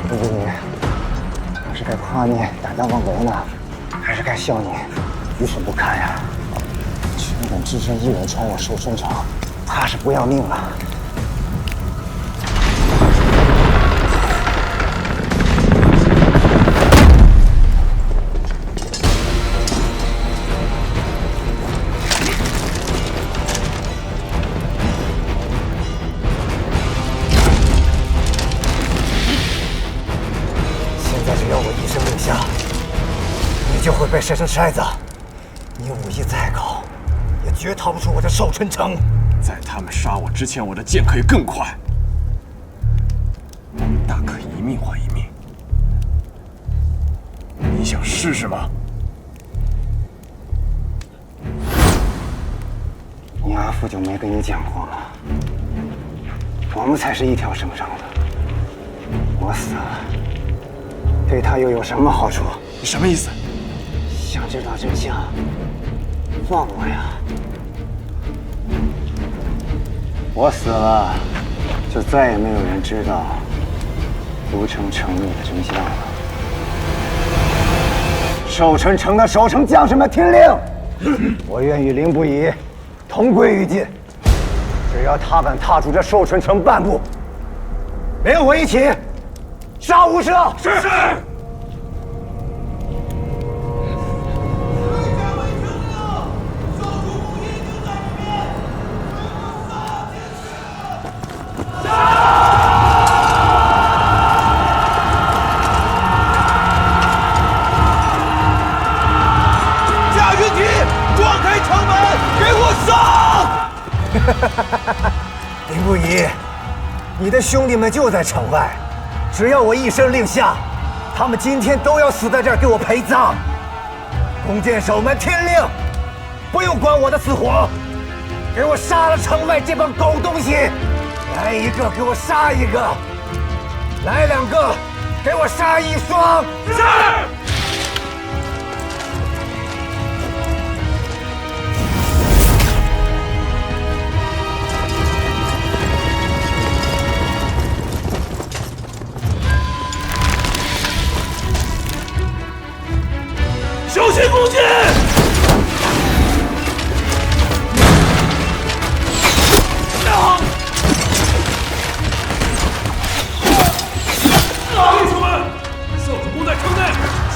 如果你是该夸你胆大妄为呢，还是该笑你愚蠢不堪呀？全本只身一人闯我寿春城，怕是不要命了。就会被摔成筛子。你武艺再高，也绝逃不出我这寿春城。在他们杀我之前，我的剑可以更快，大可一命换一命。你想试试吗？你阿父就没跟你讲过吗？我们才是一条绳上的。我死了，对他又有什么好处？你什么意思？想知道真相，放我呀！我死了，就再也没有人知道都城城内的真相了。寿春城的守城将士们听令，我愿与凌不疑同归于尽。只要他敢踏出这寿春城半步，连我一起杀无赦！是。凌不疑，你的兄弟们就在城外，只要我一声令下，他们今天都要死在这儿给我陪葬。弓箭手们听令，不用管我的死活，给我杀了城外这帮狗东西！来一个给我杀一个，来两个给我杀一双！是。小心弓箭！弟兄们，少主公在城内，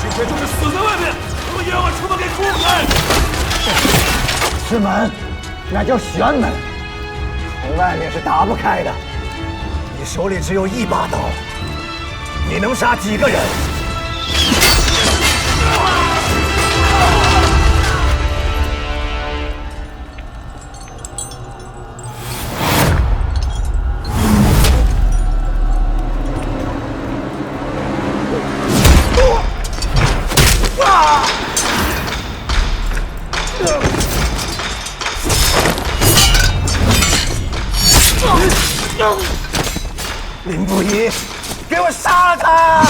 幸亏就是死在外面，我们也要把城门给攻开。是门，那叫玄门，从外面是打不开的。你手里只有一把刀，你能杀几个人？凌不疑，给我杀了他！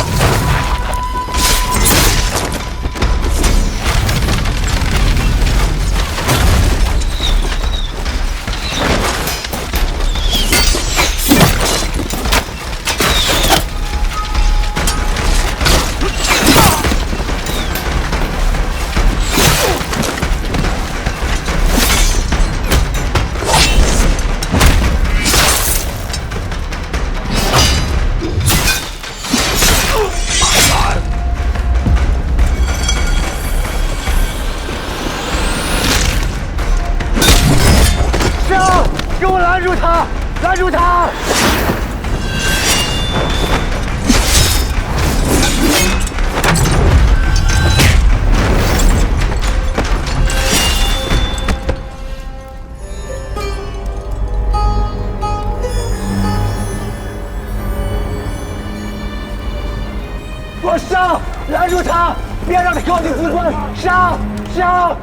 给我拦住他！拦住他！给我上！拦住他！别让他靠近自尊！上！上！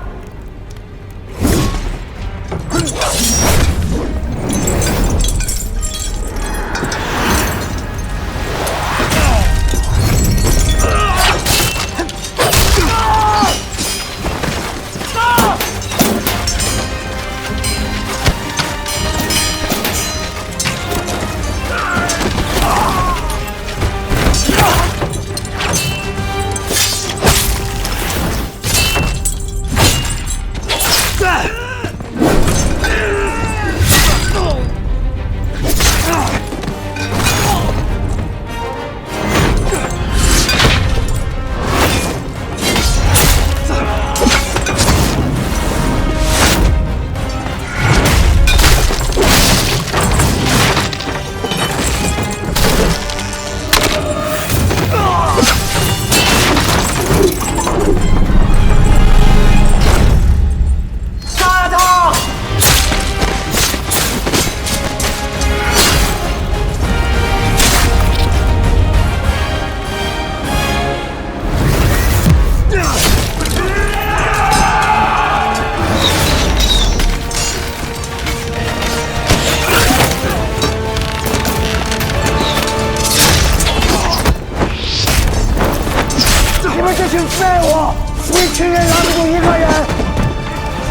废物！一群人拦不住一个人，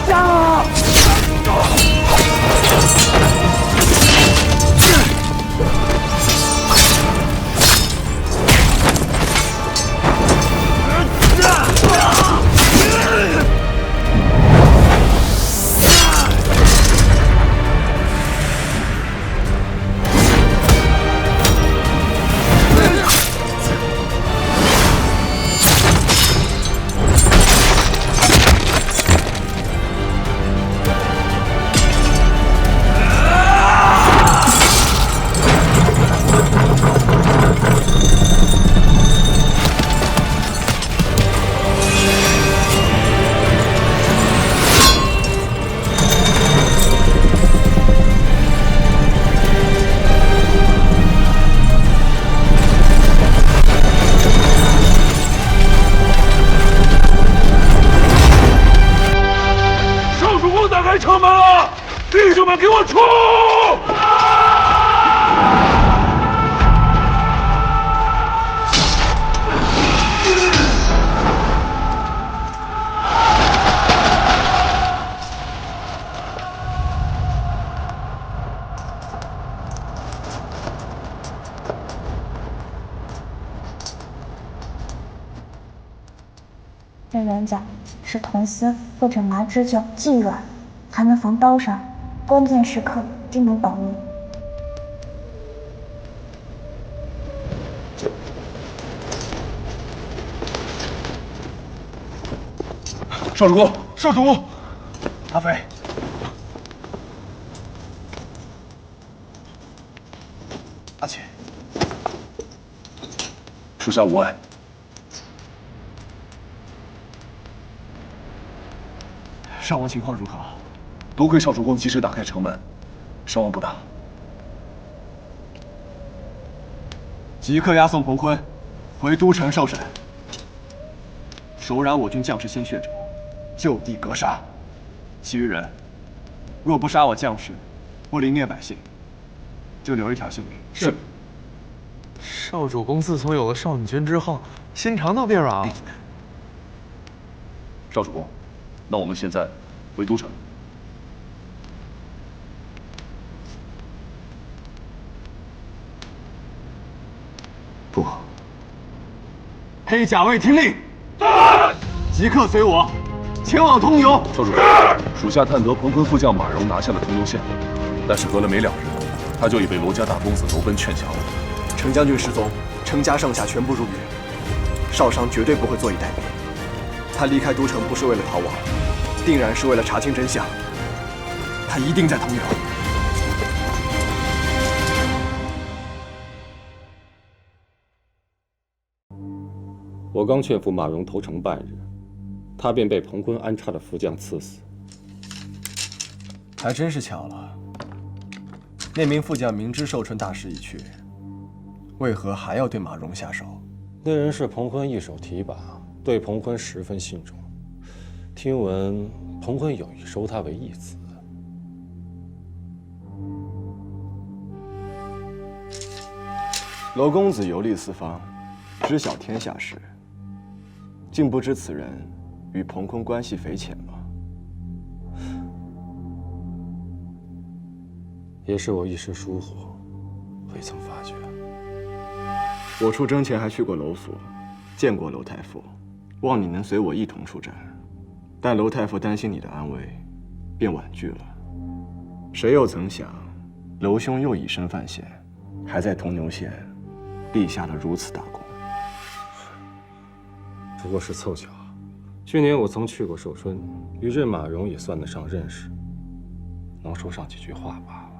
杀啊！城门了！弟兄们，给我冲！这圆角是铜丝或者麻织就，既软，还能防刀伤，关键时刻定能保命。少主公，少主公，阿飞，阿启，属下无碍。伤亡情况如何？多亏少主公及时打开城门，伤亡不大。即刻押送彭坤回都城受审。手染我军将士鲜血者，就地格杀。其余人，若不杀我将士，不凌虐百姓，就留一条性命。是。少主公自从有了少女军之后，心肠都变软了。少主公，那我们现在回都城。不，黑甲卫听令，即刻随我前往铜牛。少主公，属下探得彭坤副将马荣拿下了铜牛县，但是隔了没2日，他就已被罗家大公子罗奔劝降了。程将军失踪，程家上下全部入狱，少商绝对不会坐以待毙。他离开都城不是为了逃亡，定然是为了查清真相。他一定在铜牛。我刚劝服马荣投诚半日，他便被彭坤安插的副将刺死。还真是巧了。那名副将明知寿春大势已去，为何还要对马荣下手？那人是彭坤一手提拔，对彭坤十分信重。听闻彭坤有意收他为义子。罗公子游历四方，知晓天下事，竟不知此人与彭坤关系匪浅吗？也是我一时疏忽，未曾发觉。我出征前还去过楼府，见过楼太傅，望你能随我一同出战。但楼太傅担心你的安危，便婉拒了。谁又曾想，楼兄又以身犯险，还在铜牛县立下了如此大功。不过是凑巧，去年我曾去过寿春，与这马荣也算得上认识，能说上几句话罢了。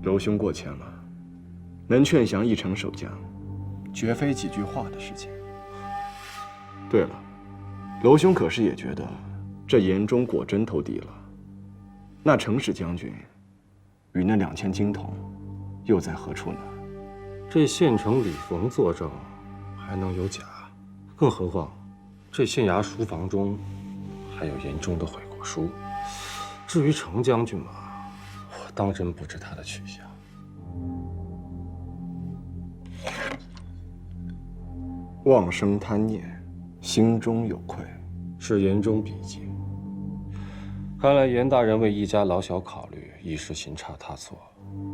楼兄过谦了，能劝降一城守将，绝非几句话的事情。对了，楼兄可是也觉得这严中果真投敌了？那程氏将军与那2000金铜又在何处呢？这县城李逢作证，还能有假？更何况这县衙书房中还有严中的悔过书。至于程将军嘛，我当真不知他的去向。妄生贪念，心中有愧，是言中笔记。看来严大人为一家老小考虑，一时行差踏错，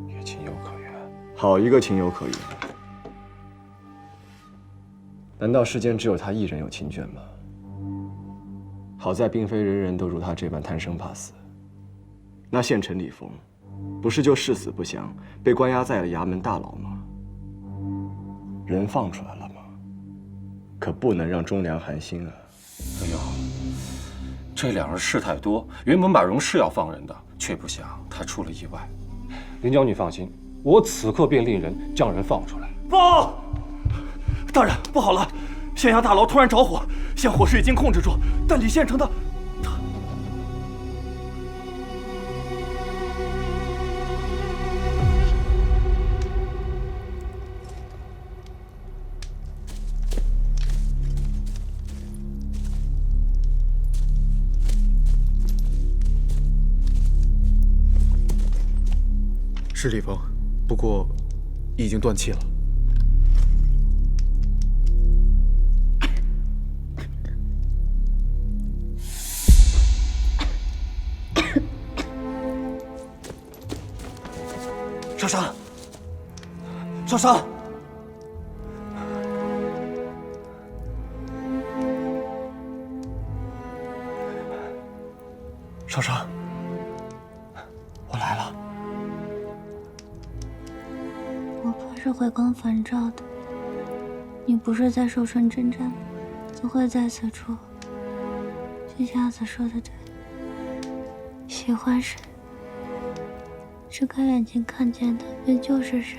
也情有可原。好一个情有可原！难道世间只有他一人有亲眷吗？好在并非人人都如他这般贪生怕死。那县丞李峰，不是就誓死不降，被关押在了衙门大牢吗？人放出来了吗？可不能让忠良寒心啊！哎呦，这两人事太多，原本马荣是要放人的，却不想他出了意外。林将军放心，我此刻便令人将人放出来。报，大人，不好了！县衙大牢突然着火，现火势已经控制住，但李县丞的是李峰，不过已经断气了。少商，少商，少商，我来了。我怕是回光返照的。你不是在寿春征战，怎会在此处？这瞎子说的对，喜欢谁，睁开眼睛看见的便就是谁。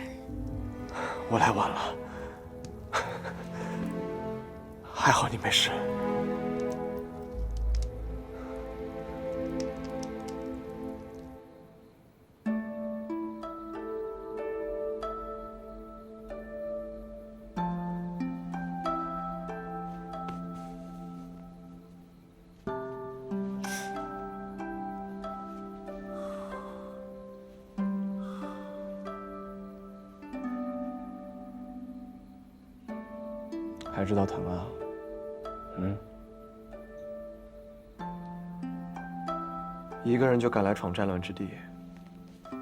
我来晚了，还好你没事。还知道疼啊？一个人就敢来闯战乱之地，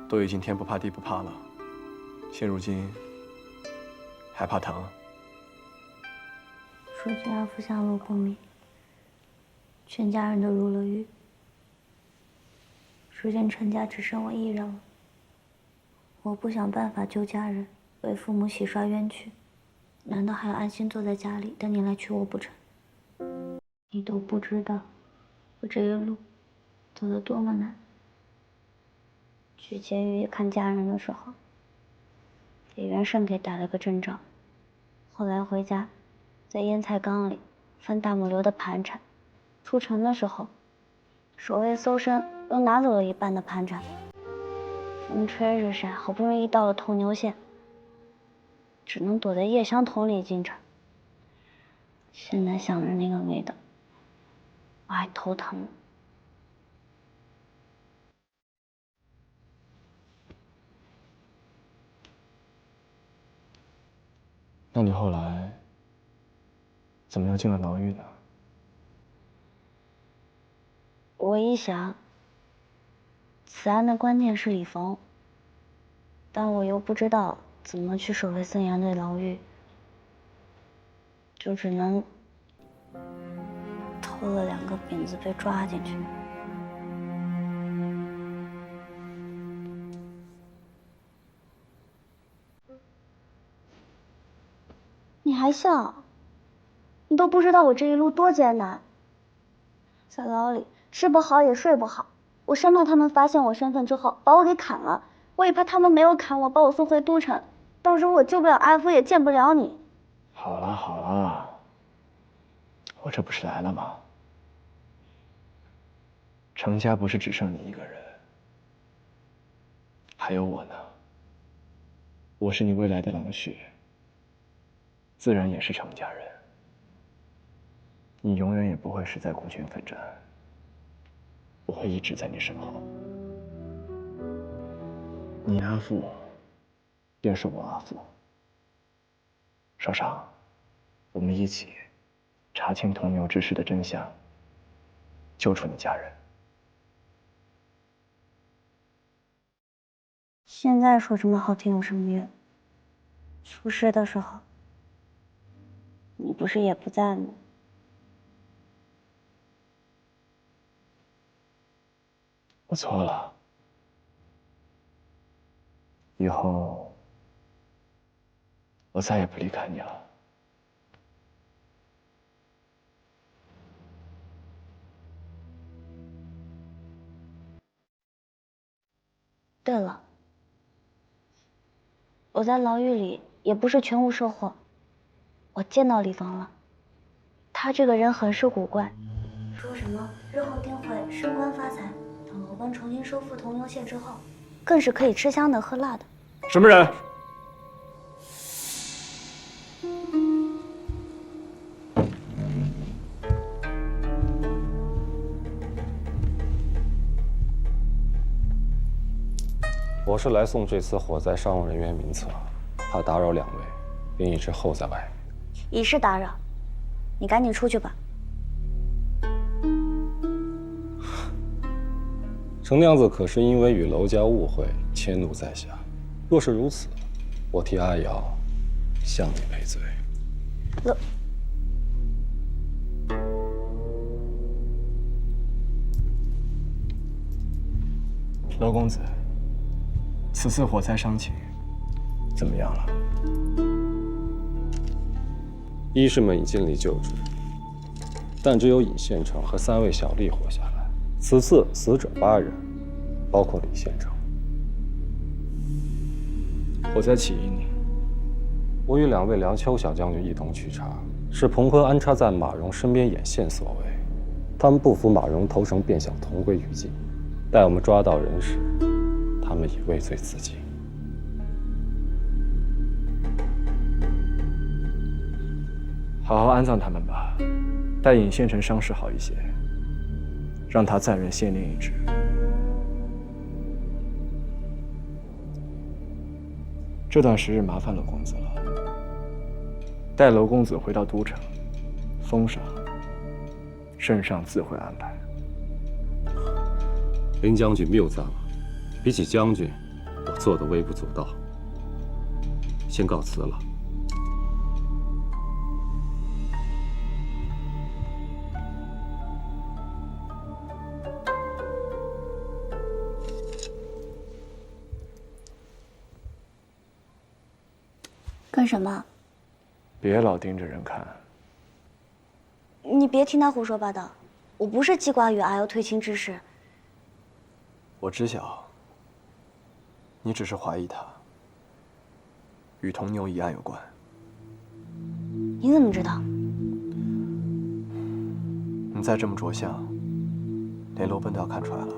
都已经天不怕地不怕了，现如今还怕疼？书君阿父下落不明，全家人都入了狱。如今陈家只剩我一人了，我不想办法救家人，为父母洗刷冤屈，难道还要安心坐在家里等你来娶我不成？你都不知道，我这一路走得多么难。去监狱看家人的时候，给袁胜给打了个正着。后来回家，在腌菜缸里翻大木流的盘缠。出城的时候，守卫搜身又拿走了一半的盘缠。风吹日晒，好不容易到了头牛县，只能躲在夜香筒里进城。现在想着那个味道，我还头疼。那你后来怎么又进了牢狱呢？我一想，此案的关键是李峰，但我又不知道怎么去守卫森严的牢狱，就只能偷了2个饼子被抓进去。你还笑？你都不知道我这一路多艰难，在牢里吃不好也睡不好，我生怕他们发现我身份之后把我给砍了，我也怕他们没有砍我把我送回都城，到时候我救不了阿福也见不了你。好了好了，我这不是来了吗？程家不是只剩你一个人，还有我呢。我是你未来的郎婿，自然也是程家人。你永远也不会是在孤军奋战，我会一直在你身后。你阿父，便是我阿父。少商，我们一起查清同牛之事的真相，救出你家人。现在说这么好听有什么用？出事的时候，你不是也不在吗？我错了，以后我再也不离开你了。对了，我在牢狱里也不是全无收获，我见到李峰了，他这个人很是古怪，说什么日后定会升官发财，等楼班重新收复铜牛县之后，更是可以吃香的喝辣的。什么人？我是来送这次火灾伤亡人员名册，怕打扰两位，便一直候在外面。已是打扰，你赶紧出去吧。程娘子可是因为与娄家误会，迁怒在下。若是如此，我替阿瑶向你赔罪。娄公子，此次火灾伤情怎么样了？医师们已尽力救治，但只有尹县城和3位小吏活下来。此次死者8人，包括李县城。火灾起因，我与2位梁秋小将军一同去查，是彭坤安插在马蓉身边眼线所为。他们不服马蓉投诚便想同归于尽，待我们抓到人时，他们已畏罪自尽。好好安葬他们吧，待尹县城伤势好一些，让他再任县令一职。这段时日麻烦娄公子了，待娄公子回到都城，封赏，圣上自会安排。林将军谬赞了，比起将军，我做的微不足道。先告辞了。干什么？别老盯着人看。你别听他胡说八道，我不是记挂与阿瑶退亲之事。我知晓，你只是怀疑他与铜牛一案有关。你怎么知道？你再这么着相，连娄奔都要看出来了。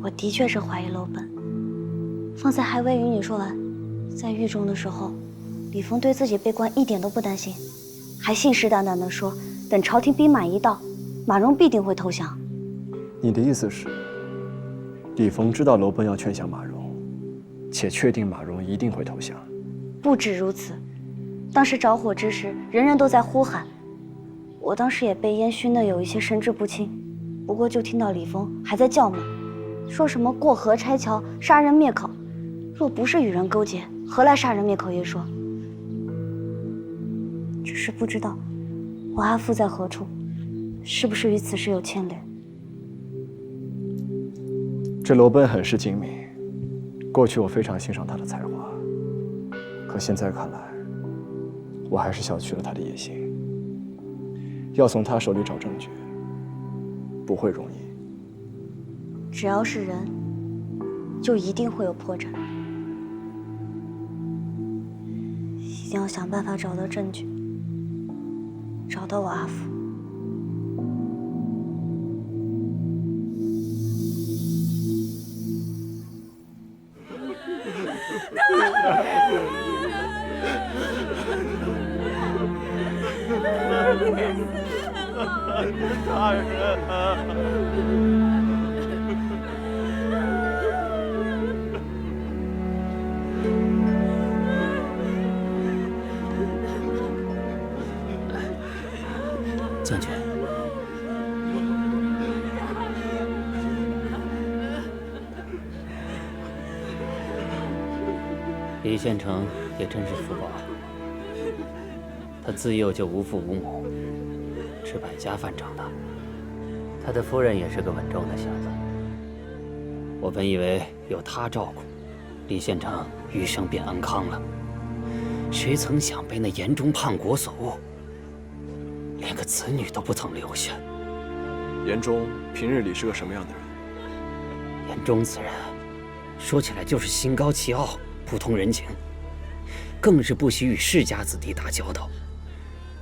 我的确是怀疑娄奔。方才还未与你说完，在狱中的时候，李峰对自己被关一点都不担心，还信誓旦旦地说，等朝廷兵马一到，马蓉必定会投降。你的意思是，李峰知道娄奔要劝降马蓉，且确定马蓉一定会投降？不止如此，当时着火之时，人人都在呼喊，我当时也被烟熏得有一些神志不清，不过就听到李峰还在叫骂，说什么过河拆桥、杀人灭口。若不是与人勾结，何来杀人灭口一说？只是不知道我阿父在何处，是不是与此事有牵连？这娄奔很是精明，过去我非常欣赏他的才华，可现在看来，我还是小觑了他的野心。要从他手里找证据，不会容易。只要是人，就一定会有破绽。一定要想办法找到证据，找到我阿父。大人啊！将军。李县城也真是福薄啊，他自幼就无父无母，吃百家饭长大。他的夫人也是个稳重的小子。我本以为有他照顾，李县城余生便安康了，谁曾想被那严中叛国所误，连个子女都不曾留下。严中平日里是个什么样的人？严中此人，说起来就是心高气傲，不通人情，更是不喜与世家子弟打交道。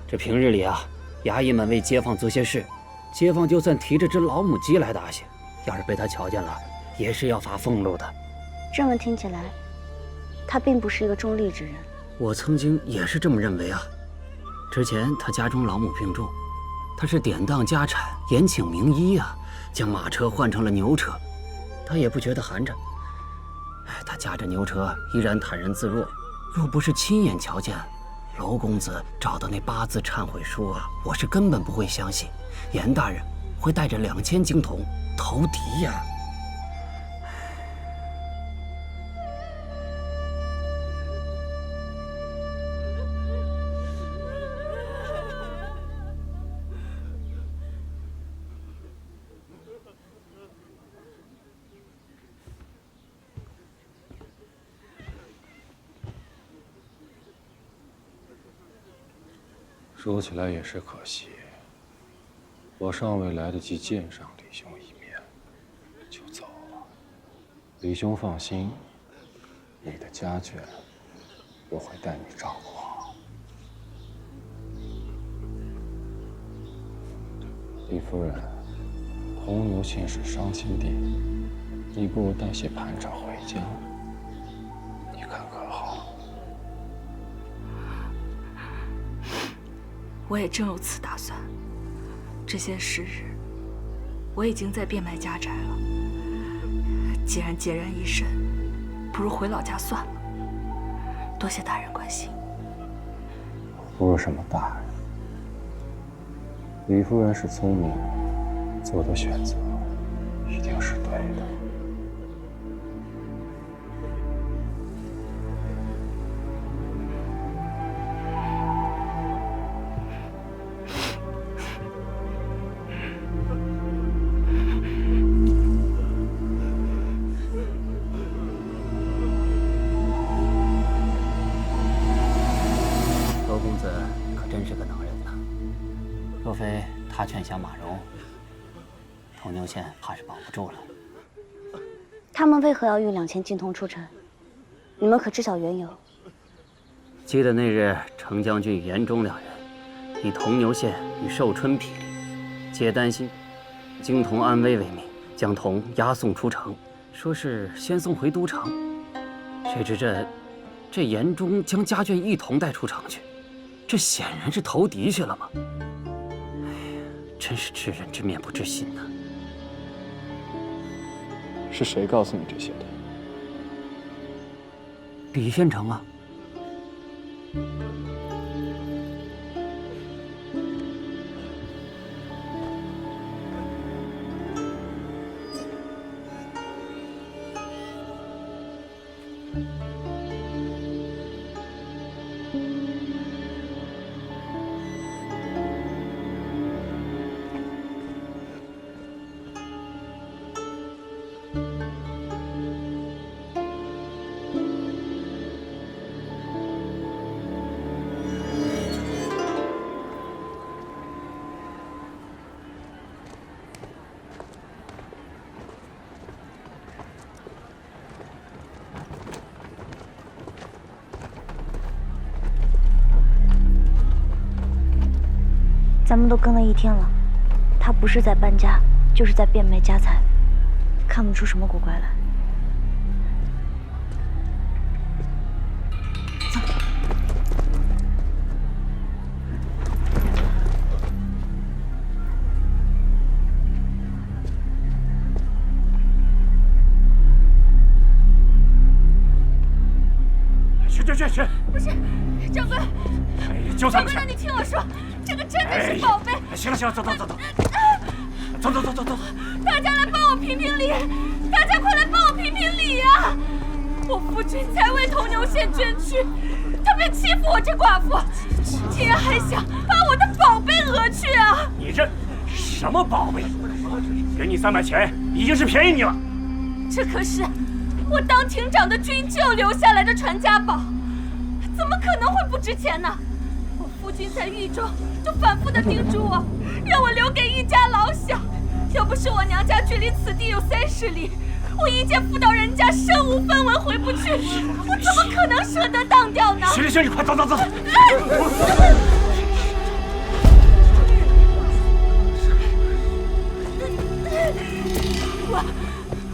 这平日里啊，衙役们为街坊做些事，街坊就算提着只老母鸡来答谢，要是被他瞧见了，也是要罚俸禄的。这么听起来，他并不是一个中立之人。我曾经也是这么认为啊。之前他家中老母病重，他是典当家产，严请名医啊，将马车换成了牛车，他也不觉得寒碜。他驾着牛车依然坦然自若，若不是亲眼瞧见娄公子找到那8字忏悔书啊，我是根本不会相信严大人会带着2000金铜投敌呀。说起来也是可惜，我尚未来得及见上李兄一面，就走了。李兄放心，你的家眷，我会带你照顾好。李夫人，红牛县是伤心地，你不如带些盘缠回家，你看可好？我也正有此打算。这些时日，我已经在变卖家宅了。既然孑然一身，不如回老家算了。多谢大人关心。不是什么大人，李夫人是聪明，做的选择一定是对的。他劝降马荣，铜牛县怕是保不住了。他们为何要运2000金铜出城？你们可知晓缘由？记得那日程将军与严中2人以铜牛县与寿春匹敌，皆担心京铜安危为名，将铜押送出城，说是先送回都城。谁知这严中将家眷一同带出城去，这显然是投敌去了嘛！真是知人知面不知心呐！是谁告诉你这些的？李县城啊！咱们都跟了1天了，他不是在搬家，就是在变卖家财，看不出什么古怪来。走。去！不是，长官，哎，就这么长官，让你听我说。这个真的是宝贝。行了行了，走。大家来帮我评评理！大家快来帮我评评理呀！我夫君才为铜牛县捐躯，他便欺负我这寡妇，竟然还想把我的宝贝讹去啊！你这什么宝贝？给你300钱已经是便宜你了。这可是我当亭长的军舅留下来的传家宝，怎么可能会不值钱呢？我夫君在狱中就反复的叮嘱我，让我留给一家老小。要不是我娘家距离此地有30里，我一介妇道人家身无分文回不去，我怎么可能舍得当掉呢？行，你快走。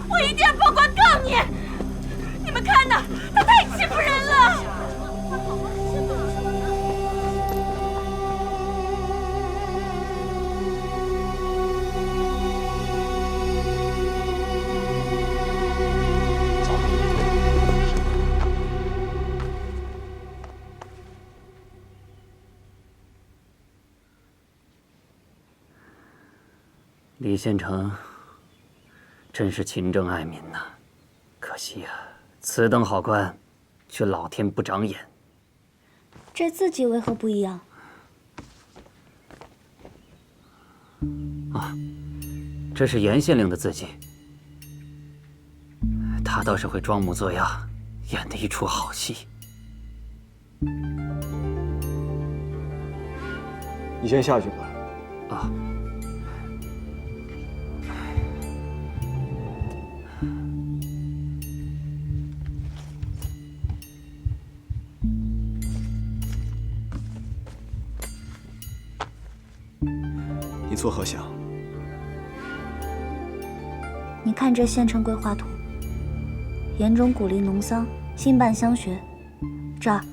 我一定要报官告你！你们看呐，他太欺负人了！李县城真是勤政爱民呐，可惜呀，此等好官，却老天不长眼。这字迹为何不一样？啊，这是严县令的字迹。他倒是会装模作样，演得一出好戏。你先下去吧。啊。你作何想？你看这县城规划图，严中鼓励农桑，兴办乡学。这儿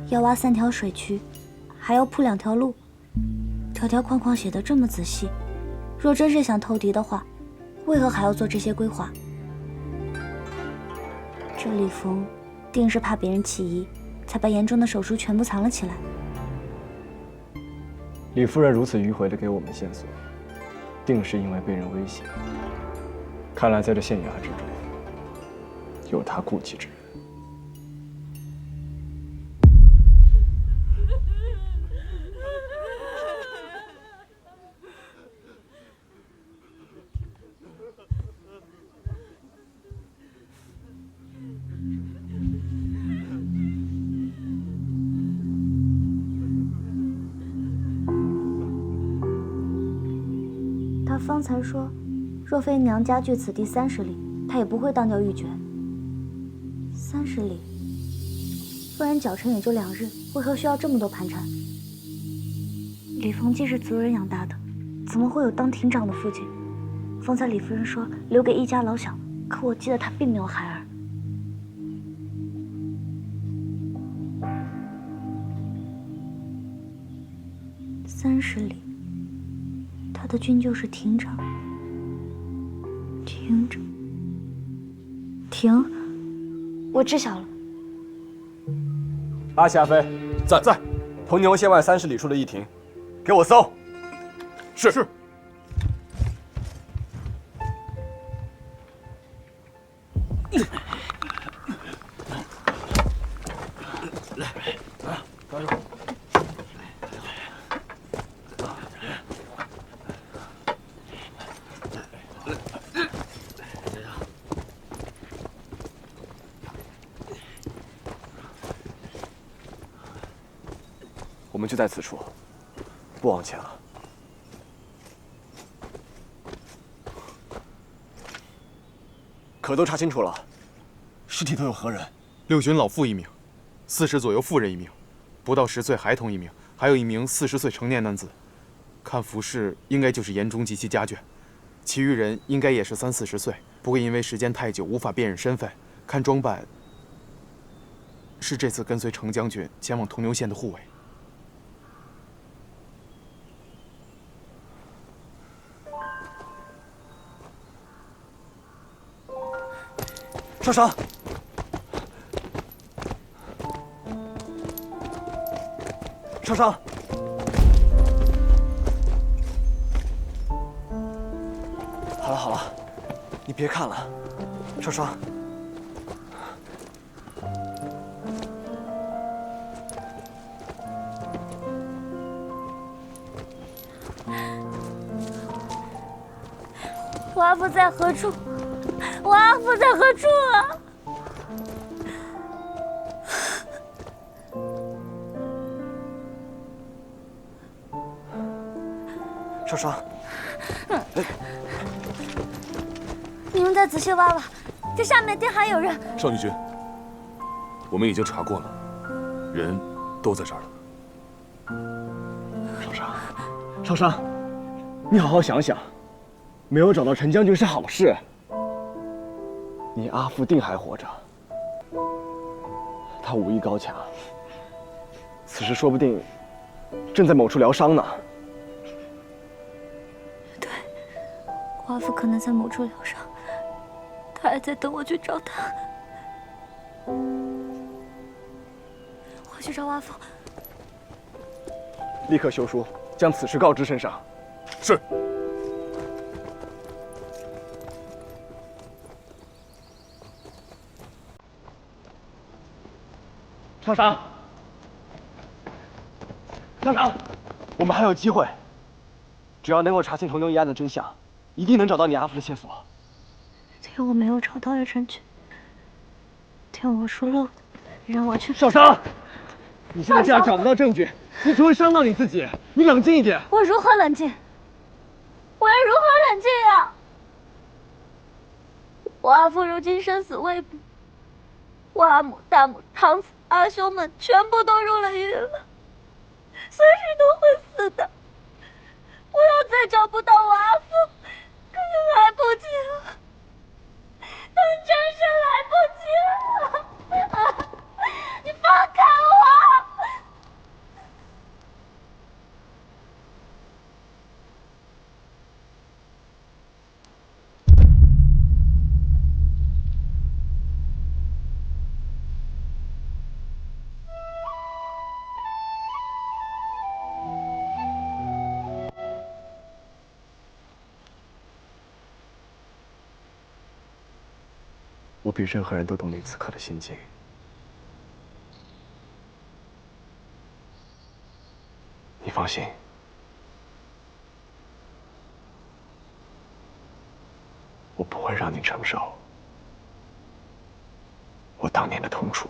要挖3条水渠，还要铺2条路，条条框框写得这么仔细。若真是想透敌的话，为何还要做这些规划？这李逢定是怕别人起疑，才把严中的手书全部藏了起来。李夫人如此迂回地给我们线索，定是因为被人威胁。看来在这县衙之中，有她顾忌之人。他方才说，若非娘家距此地30里，他也不会当掉玉珏。30里，不然脚程也就2日，为何需要这么多盘缠？李逢既是族人养大的，怎么会有当亭长的父亲？方才李夫人说留给一家老小，可我记得他并没有孩儿。30里，他的军舅是亭长。停，我知晓了。阿霞飞，在。铜牛县外30里处的驿亭，给我搜。是。来，抓住！我们就在此处，不往前了。可都查清楚了，尸体都有何人？6旬老妇1名，40左右妇人1名，不到10岁孩童1名，还有1名40岁成年男子。看服饰，应该就是严中及其家眷，其余人应该也是30、40岁，不过因为时间太久，无法辨认身份。看装扮，是这次跟随程将军前往铜牛县的护卫。少商，少商，好了，你别看了，少商。我阿父在何处？我阿父在何处啊？少商，你们再仔细挖挖，这下面一定还有人。少女君，我们已经查过了，人都在这儿了。少商，你好好想想，没有找到陈将军是好事。你阿父定还活着，他武艺高强，此时说不定正在某处疗伤呢。对，我阿父可能在某处疗伤，他还在等我去找他。我去找我阿父。立刻修书，将此事告知圣上。是。少商，我们还有机会，只要能够查清重牛一案的真相，一定能找到你阿父的线索。天我没有找到的证据，天我疏漏的，让我去。少商，你现在这样找不到证据，你只会伤到你自己。你冷静一点。我如何冷静？我要如何冷静啊？我阿父如今生死未卜，我阿母、大母、堂子、阿兄们全部都入了狱了，随时都会死的。我要再找不到我阿父，可就来不及了，真是来不及了！你放开我！我比任何人都懂你此刻的心境。你放心，我不会让你承受我当年的痛楚。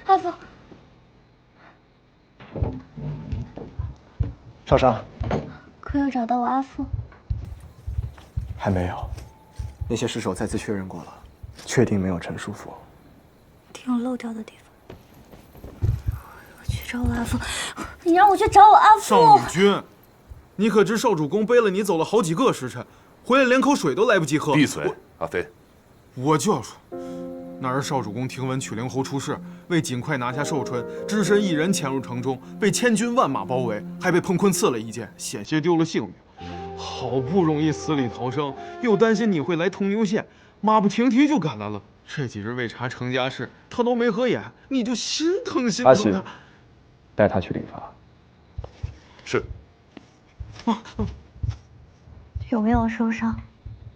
阿父，少商，可有找到我阿父？还没有，那些尸首再次确认过了，确定没有陈叔父。一定有漏掉的地方。我去找我阿父，你让我去找我阿父。少女君，你可知少主公背了你走了好几个时辰，回来连口水都来不及喝。闭嘴，阿飞！我就要说。那日少主公听闻曲灵侯出事，为尽快拿下寿春，只身一人潜入城中，被千军万马包围，还被彭坤刺了一剑，险些丢了性命。好不容易死里逃生，又担心你会来通牛县，马不停蹄就赶来了。这几日为查程家事，他都没合眼，你就心疼心疼。阿喜，带他去理发。是。有没有受伤？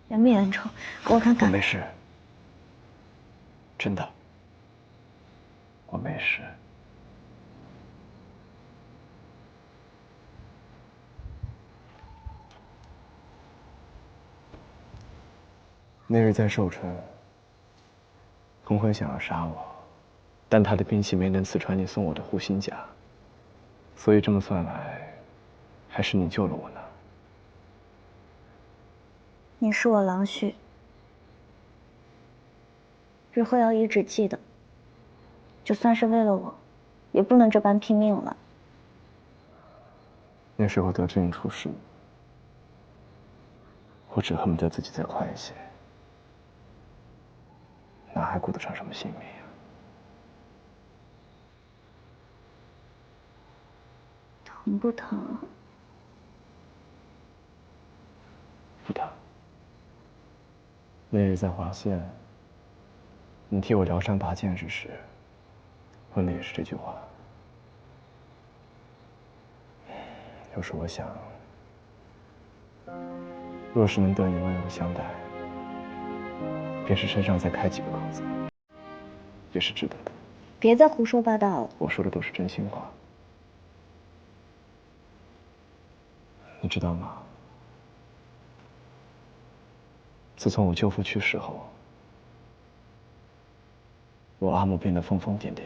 严不严重？给我看看。我没事。真的，我没事。那日在寿春，彭坤想要杀我，但他的兵器没能刺穿你送我的护心甲，所以这么算来，还是你救了我呢。你是我郎婿，日后要一直记得。就算是为了我，也不能这般拼命了。那时候得知你出事，我只恨不得自己再快一些，哪还顾得上什么性命呀？疼不疼？不疼。那日在华县，你替我疗伤拔剑之时，问的也是这句话。有时我想，若是能得你温柔相待，便是身上再开几个口子，也是值得的。别再胡说八道了。我说的都是真心话。你知道吗？自从我舅父去世后，我阿母变得疯疯癫癫，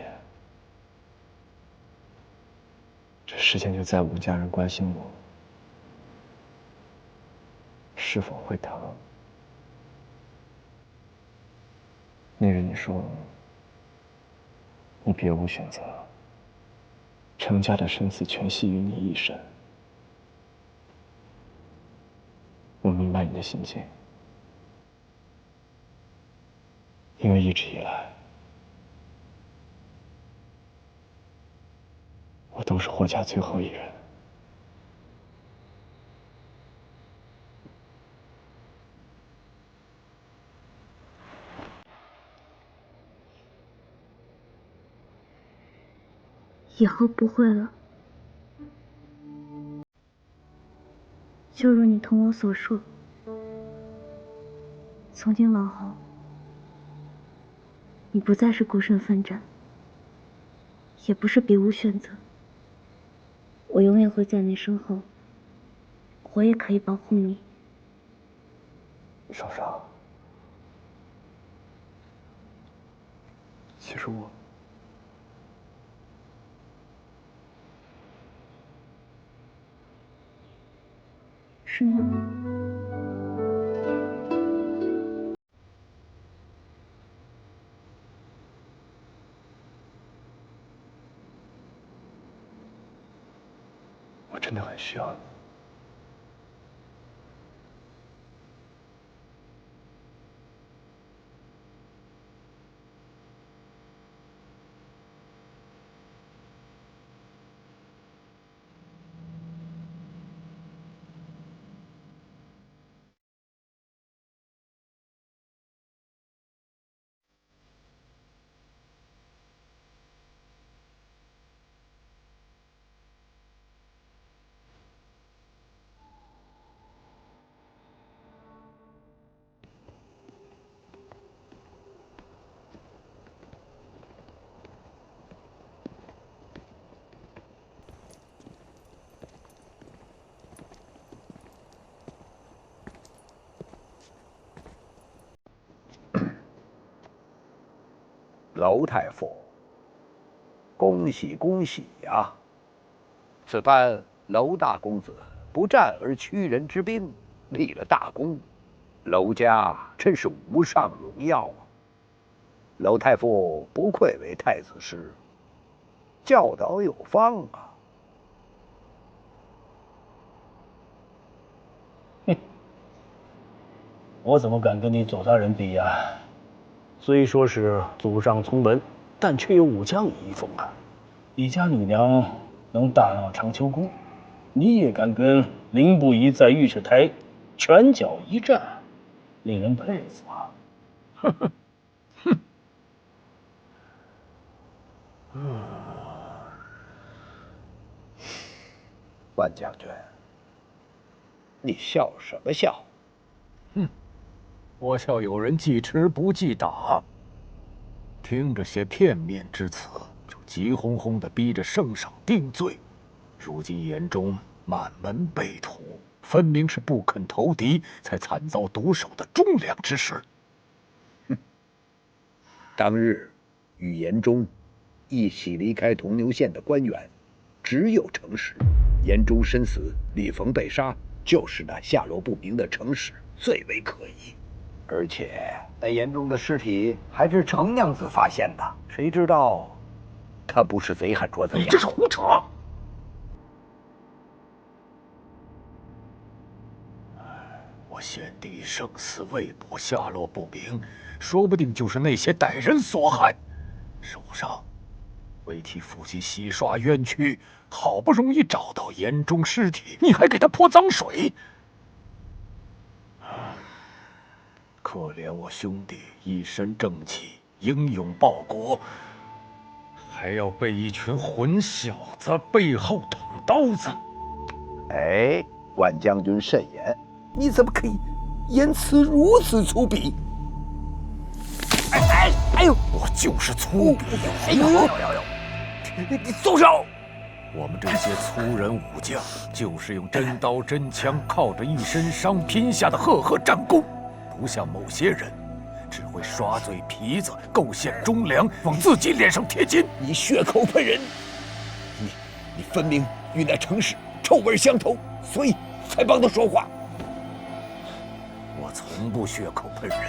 这世间就再无家人关心我是否会疼。那日你说你别无选择，程家的生死全系于你一身。我明白你的心境，因为一直以来，我都是霍家最后一人。以后不会了。就如你同我所述，从今往后，你不再是孤身奋战，也不是别无选择。我永远会在你身后，我也可以保护你。少少，其实我是吗？我真的很需要你。娄太傅，恭喜恭喜呀！此番娄大公子不战而屈人之兵，立了大功，娄家真是无上荣耀啊！娄太傅不愧为太子师，教导有方啊！我怎么敢跟你左大人比呀？虽说是祖上从门，但却有武将遗风啊！你家女娘能大闹长秋宫，你也敢跟凌不疑在御史台拳脚一战，令人佩服啊！哼哼哼。万将军，你笑什么笑？哼，我笑有人记吃不记打。听着些片面之词，就急哄哄地逼着圣上定罪。如今眼中满门被屠，分明是不肯投敌，才惨遭毒手的忠良之事。哼！当日与严忠一起离开铜牛县的官员，只有程氏。严忠身死，李逢被杀，就是那下落不明的程氏最为可疑。而且那严忠的尸体还是程娘子发现的，谁知道他不是贼喊捉贼呀？你这是胡扯！我先帝生死未卜，下落不明，说不定就是那些歹人所害。圣上为替父亲洗刷冤屈，好不容易找到严忠尸体，你还给他泼脏水。可可怜我兄弟一身正气，英勇报国，还要被一群混小子背后捅刀子。哎，万将军慎言，你怎么可以言辞如此粗鄙？哎呦！我就是粗鄙！哎呦！你松手！我们这些粗人武将，就是用真刀真枪，靠着一身伤拼下的赫赫战功，不像某些人，只会耍嘴皮子，构陷忠良，往自己脸上贴金。你血口喷人，你分明与那程氏臭味相投，所以才帮他说话。我从不血口喷人，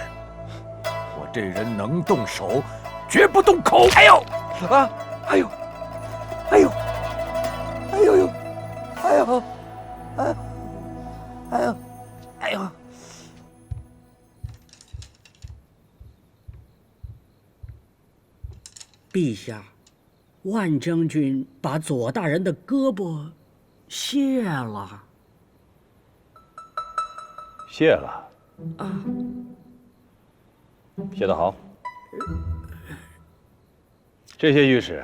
我这人能动手，绝不动口。哎呦！啊！哎呦！哎呦！哎呦呦！哎呦！哎呦！哎呦！陛下，万将军把左大人的胳膊卸了。谢了。啊，写得好。这些御史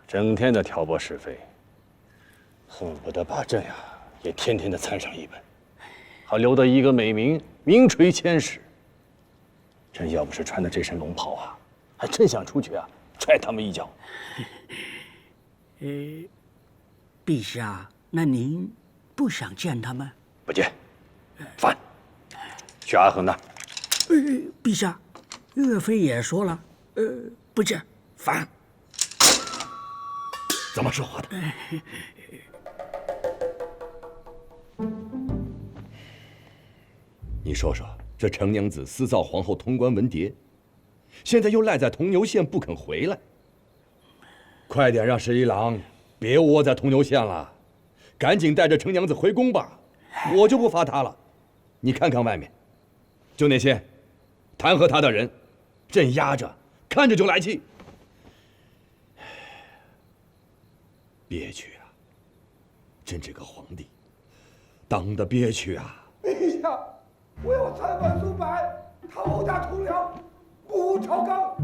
整天的挑拨是非，恨不得把朕呀也天天的参上一本，好留得一个美名，名垂千史。朕要不是穿的这身龙袍啊，还真想出去啊踹他们一脚。陛下，那您不想见他们？不见，烦。去阿衡那儿。陛下，岳飞也说了，不见，烦。怎么说话的？你说说，这程娘子私造皇后通关文牒，现在又赖在铜牛县不肯回来。快点让十一郎别窝在铜牛县了，赶紧带着程娘子回宫吧。我就不罚他了。你看看外面，就那些弹劾他的人，朕压着看着就来气。憋屈啊！朕这个皇帝当得憋屈啊！陛下，我要参反苏柏，讨打同僚，不无朝纲。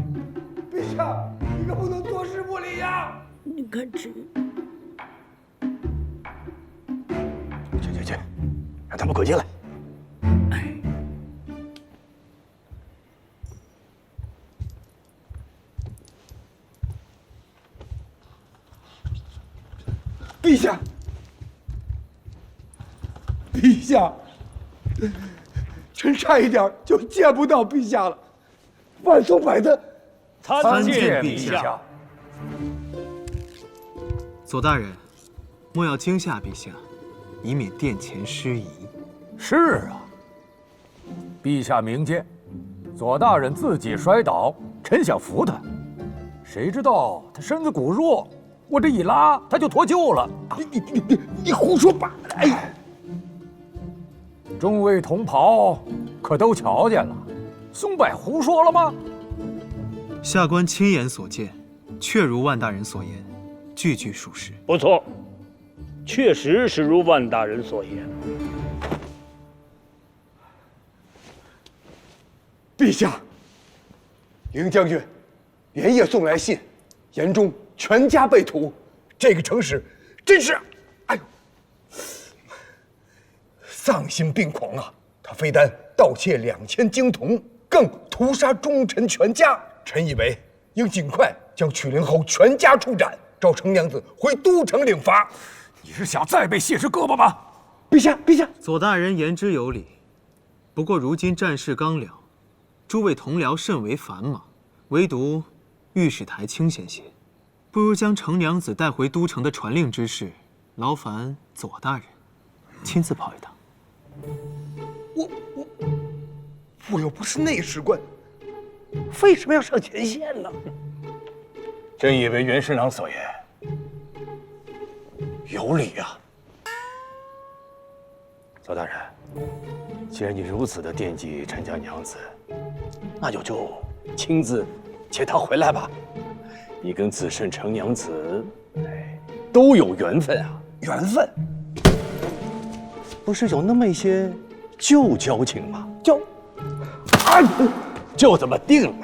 陛下，你可不能坐视不理呀！你看这，去，让他们滚进来。陛下，陛下，臣差一点就见不到陛下了。万松柏的参见陛下。左大人，莫要惊吓陛下，以免殿前失仪。是啊，陛下明鉴，左大人自己摔倒，臣想扶他，谁知道他身子骨弱。我这一拉，他就脱臼了。你胡说八道！哎，众位同袍可都瞧见了，松柏胡说了吗？下官亲眼所见，确如万大人所言，句句属实。不错，确实是如万大人所言。陛下，凌将军连夜送来信，言中全家被屠，这个程氏真是，哎呦，丧心病狂啊！他非但盗窃2000金铜，更屠杀忠臣全家。臣以为应尽快将曲灵侯全家处斩，召程娘子回都城领罚。你是想再被卸只胳膊吗？陛下，左大人言之有理，不过如今战事刚了，诸位同僚甚为繁忙，唯独御史台清闲些。不如将程娘子带回都城的传令之事，劳烦左大人亲自跑一趟。我又不是内史官，为什么要上前线呢？朕以为袁侍郎所言有理呀。左大人，既然你如此的惦记陈家娘子，那就亲自接她回来吧。你跟子慎程娘子，都有缘分啊！缘分？不是有那么一些旧交情吗？就这么定了。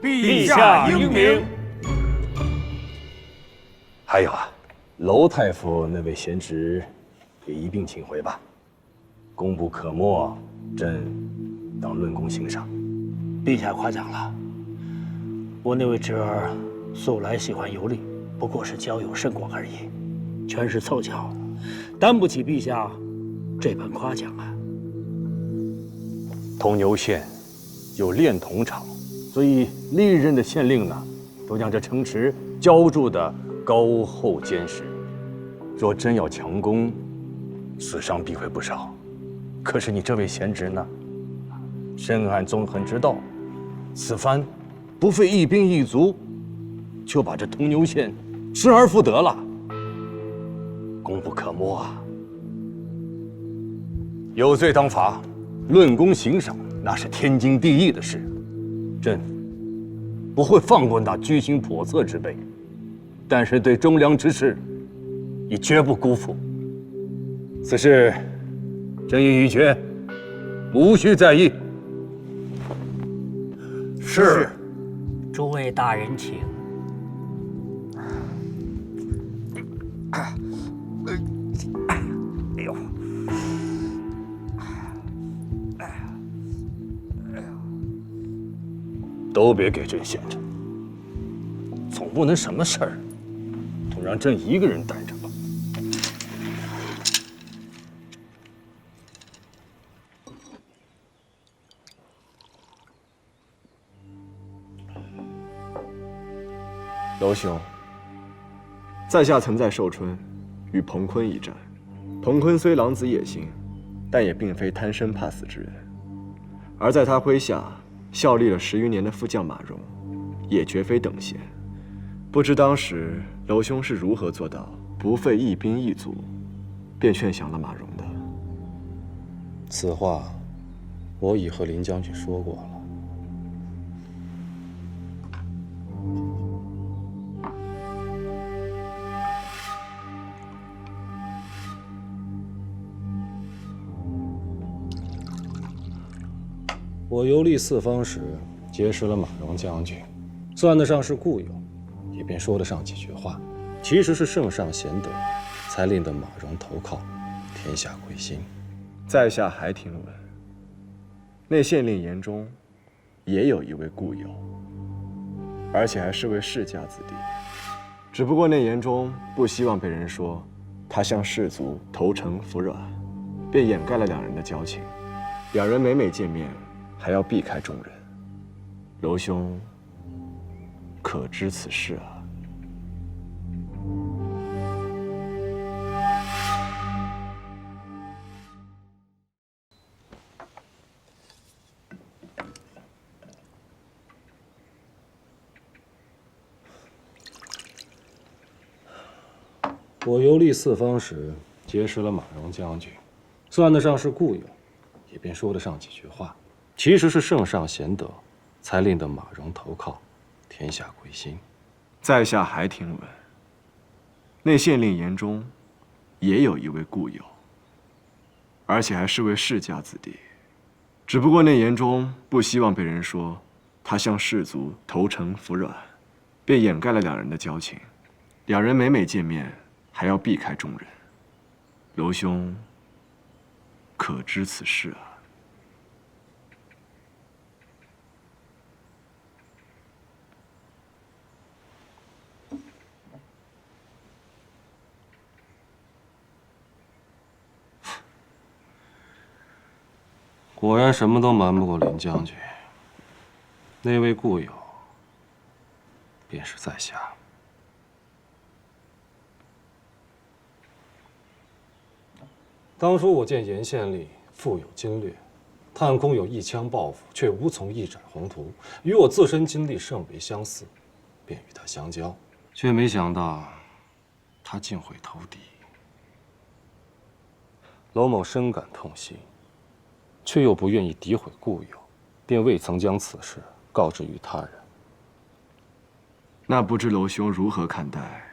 陛下英明。还有啊，娄太傅那位贤侄，也一并请回吧。功不可没，朕当论功行赏。陛下夸奖了，我那位侄儿素来喜欢游历，不过是交友甚广而已，全是凑巧，担不起陛下这般夸奖啊。铜牛县有炼铜厂，所以历任的县令呢，都将这城池浇筑的高厚坚实。若真要强攻，死伤必会不少。可是你这位贤侄呢，深谙纵横之道，此番不费一兵一卒，就把这铜牛县失而复得了，功不可没啊！有罪当罚，论功行赏，那是天经地义的事。朕不会放过那居心叵测之辈，但是对忠良之士，已绝不辜负。此事，朕已决，无需在意。是。诸位大人请。哎呦！都别给朕闲着，总不能什么事儿都让朕一个人担着吧？娄兄，在下曾在寿春与彭坤一战。彭坤虽狼子野心，但也并非贪生怕死之人。而在他麾下效力了10余年的副将马荣，也绝非等闲。不知当时娄兄是如何做到不费一兵一卒，便劝降了马荣的？此话，我已和林将军说过了。我游历四方时，结识了马荣将军，算得上是故友，也便说得上几句话。其实是圣上贤德，才令得马荣投靠，天下归心。在下还听闻，内县令严中也有一位故友，而且还是位世家子弟。只不过内严中不希望被人说他向士族投诚服软，便掩盖了两人的交情。两人每见面，还要避开众人。娄兄可知此事啊？我游历四方时，结识了马荣将军，算得上是故友，也便说得上几句话。其实是圣上贤德，才令得马荣投靠，天下归心。在下还听闻，内县令严中也有一位故友，而且还是位世家子弟。只不过内严中不希望被人说他向士族投诚服软，便掩盖了两人的交情。两人每见面，还要避开众人。娄兄可知此事啊？果然什么都瞒不过林将军。那位故友，便是在下。当初我见严县令富有经略，探空有一腔抱负，却无从一展宏图，与我自身经历甚为相似，便与他相交，却没想到他竟会投敌。娄某深感痛心，却又不愿意诋毁故友，便未曾将此事告知于他人。那不知娄兄如何看待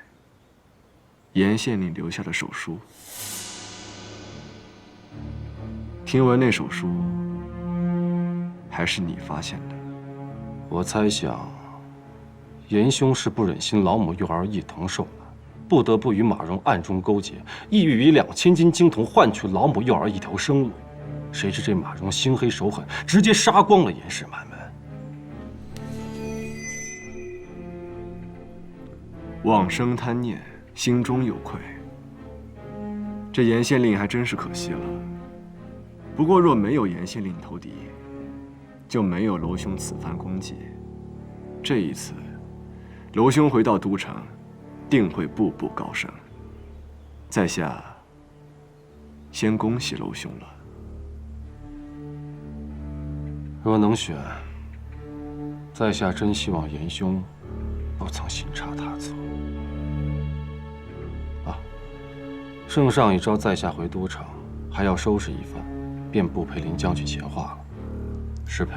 严县令留下的手书？听闻那手书还是你发现的？我猜想，严兄是不忍心老母幼儿伊藤受难，不得不与马荣暗中勾结，意欲以2000斤金铜换取老母幼儿一条生路。谁知这马荣心黑手狠，直接杀光了严氏满门。妄生贪念，心中有愧。这严县令还真是可惜了。不过若没有严县令投敌，就没有娄兄此番功绩。这一次，娄兄回到都城，定会步步高升。在下先恭喜娄兄了。若能选，在下真希望严兄不曾行差踏错。圣上已召在下回都城，还要收拾一番，便不陪林将军闲话了。失陪。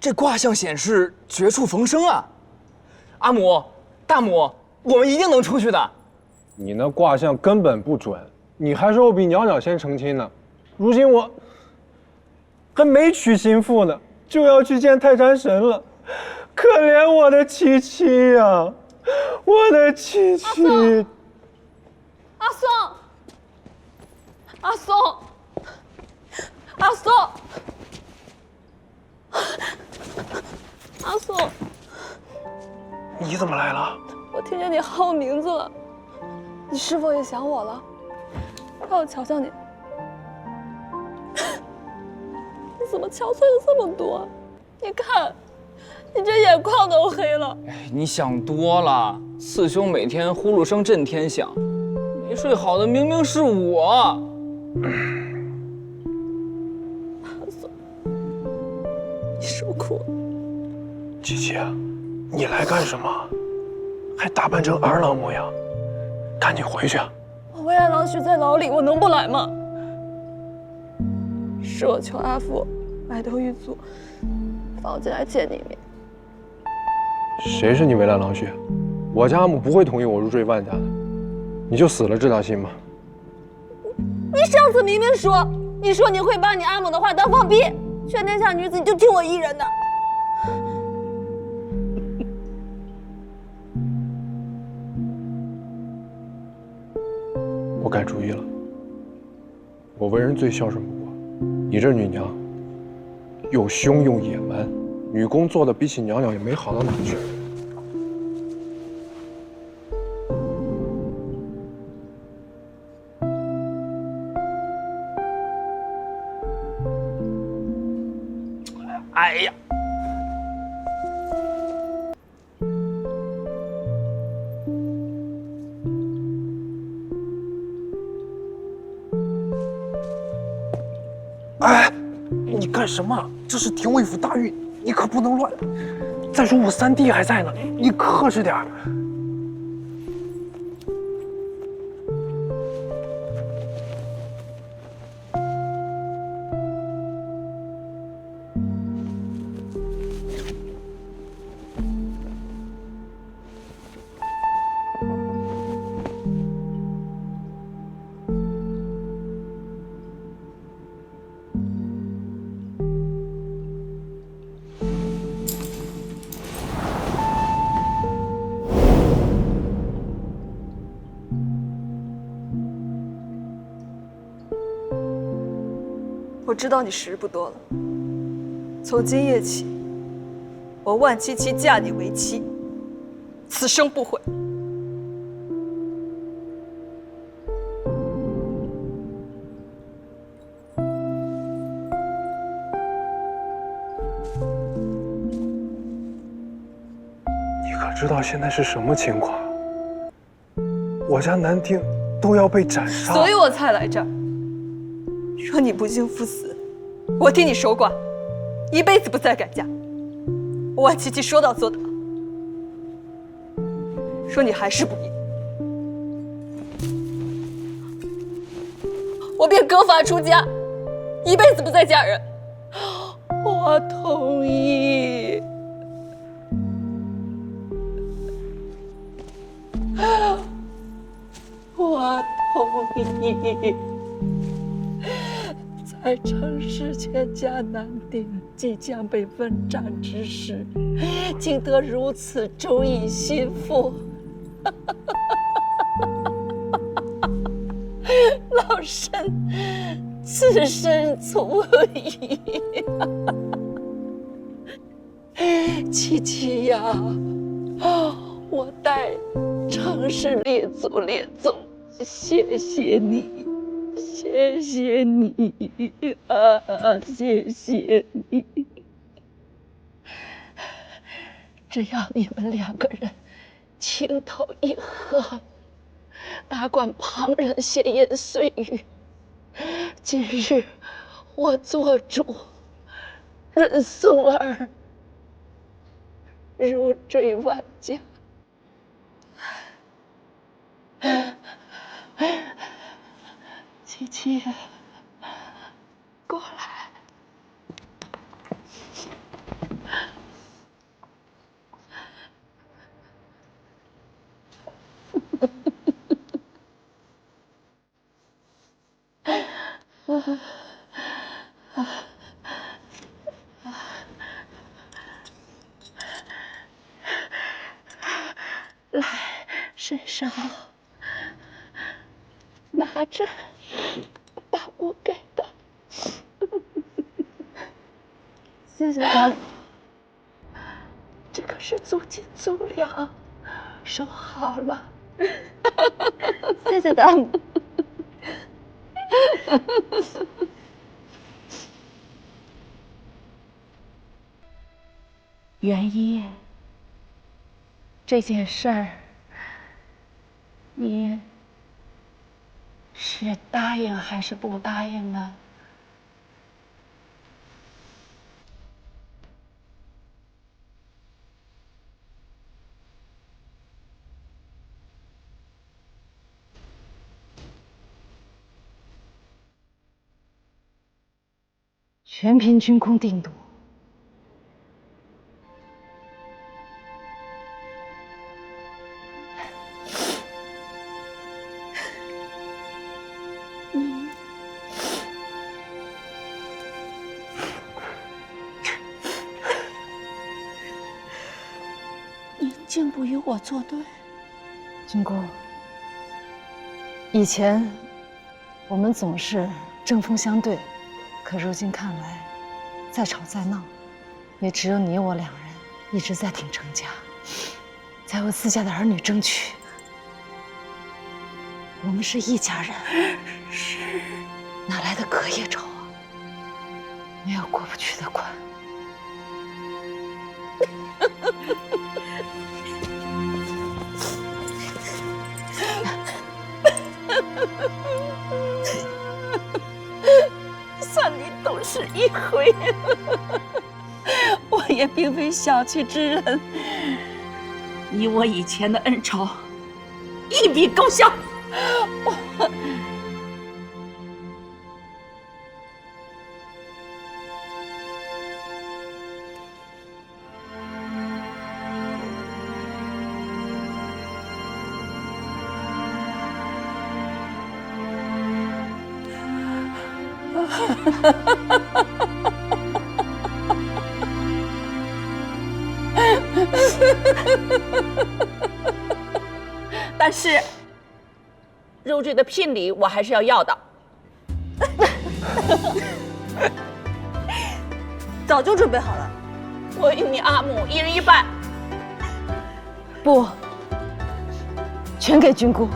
这卦象显示绝处逢生啊！阿母、大母，我们一定能出去的。你那卦象根本不准，你还说我比袅袅先成亲呢。如今我还没娶新妇呢，就要去见泰山神了，可怜我的七七呀，我的七七。阿松，阿松，阿松。阿松，你怎么来了？我听见你喊我名字了，你是否也想我了？让我瞧瞧你，你怎么憔悴了这么多？你看，你这眼眶都黑了。你想多了，四兄每天呼噜声震天响，没睡好的明明是我。阿松，你受苦了。七七，你来干什么？还打扮成儿郎模样，赶紧回去。我为爱郎许在牢里，我能不来吗？是我求阿父埋头狱卒，放我进来见你一面。谁是你为难郎婿？我家阿母不会同意我入赘万家的，你就死了这条心吧。你上次明明说，你说你会把你阿母的话当放屁，全天下女子你就听我一人的。我改主意了，我为人最孝顺不过，你这女娘又凶又野蛮，女工做的比起娘娘也没好到哪去。哎呀，哎，你干什么？这是廷尉府大狱，你可不能乱。再说我三弟还在呢，你克制点儿。我知道你时日不多了。从今夜起，我万七七嫁你为妻，此生不悔。你可知道现在是什么情况？我家南丁都要被斩杀，所以我才来这儿。若你不幸赴死，我替你守寡，一辈子不再改嫁。我万七七说到做到。说你还是不义，我便割发出家，一辈子不再嫁人。我同意。我同意。在城市全家难定，即将被问斩之时，竟得如此忠义心腹，老身此生足矣。七七呀，我代城市列祖列宗谢谢你。谢谢你啊，谢谢你！只要你们两个人情投意合，哪管旁人闲言碎语。今日我做主，认宋儿如坠万家。七七，过来。来，身上拿着。把我给的，谢谢他们。这可是足斤足两，收好了。谢谢他们。元一，这件事儿，你是答应还是不答应呢？全凭军功定夺。竟不与我作对，军公。以前我们总是针锋相对，可如今看来，再吵再闹，也只有你我两人一直在挺程家，在为自家的儿女争取。我们是一家人，是哪来的隔夜仇啊？没有过不去的关。算你都是一回。我也并非小气之人，你我以前的恩仇一笔勾销。但是入赘的聘礼我还是要要的。早就准备好了，我与你阿母一人一半。不，全给君姑。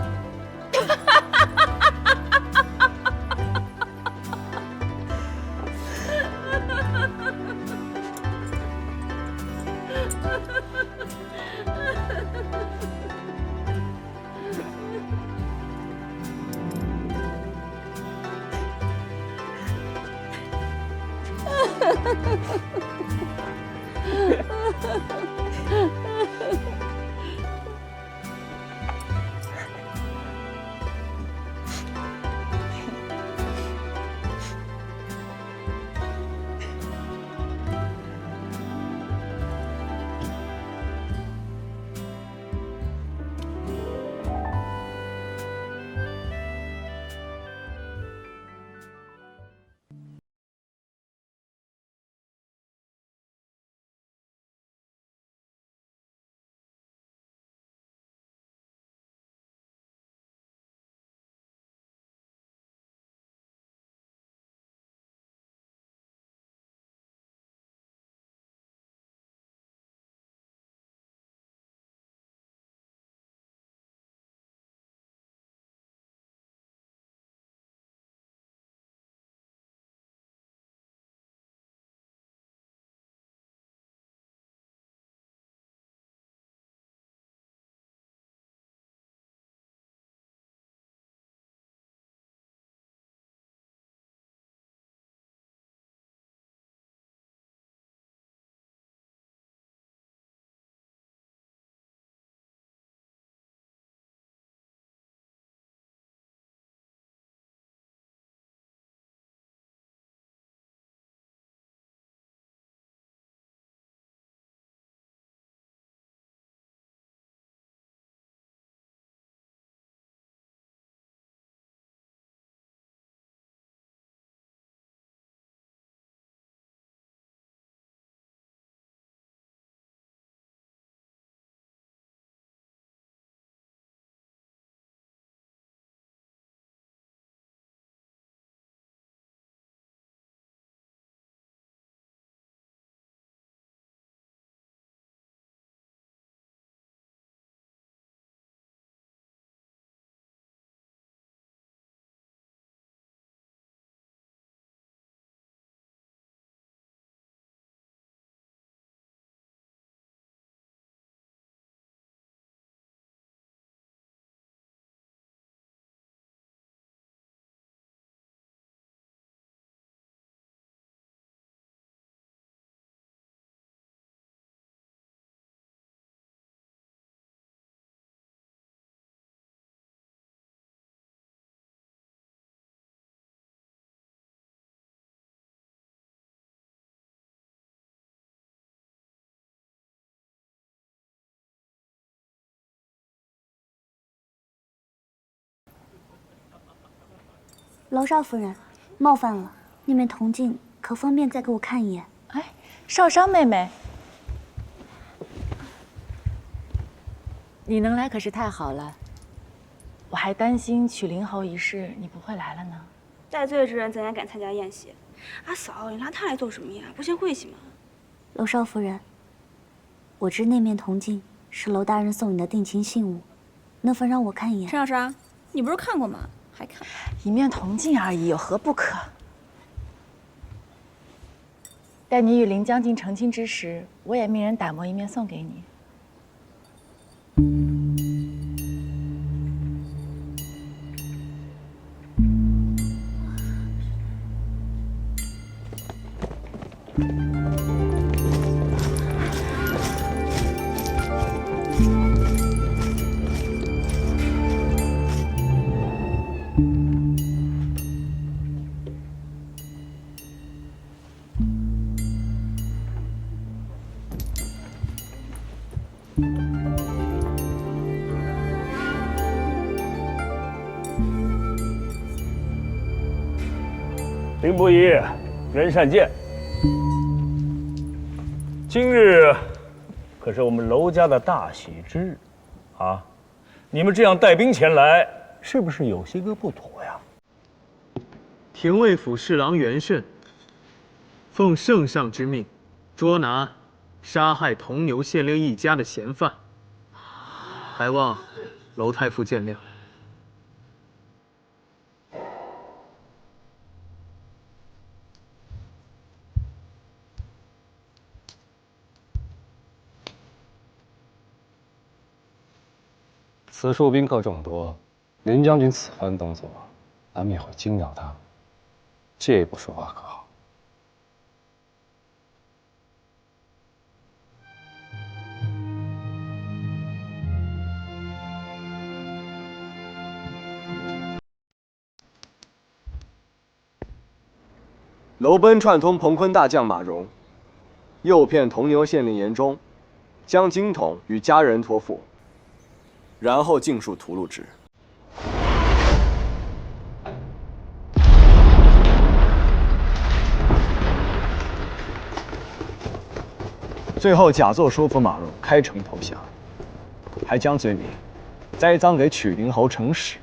娄少夫人，冒犯了，那面铜镜可方便再给我看一眼？哎，少商妹妹，你能来可是太好了，我还担心娶灵侯一事你不会来了呢。戴罪之人怎样敢参加宴席？阿嫂，你拉他来做什么呀？不嫌晦气吗？娄少夫人，我知那面铜镜是娄大人送你的定情信物，能否让我看一眼？陈小莎，你不是看过吗？还看？一面铜镜而已，有何不可？待你与林将军成亲之时，我也命人打磨一面送给你。兵不疑，人善见。今日可是我们娄家的大喜之日，啊！你们这样带兵前来，是不是有些个不妥呀？廷尉府侍郎袁慎奉圣上之命，捉拿杀害铜牛县令一家的嫌犯，还望娄太傅见谅。此处宾客众多，林将军此番动作，难免会惊扰他。借一步说话可好？娄奔串通彭坤大将马荣，诱骗铜牛县令严忠，将金童与家人托付，然后尽数屠戮之。最后假作说服马荣开城投降，还将罪名栽赃给曲灵侯程始，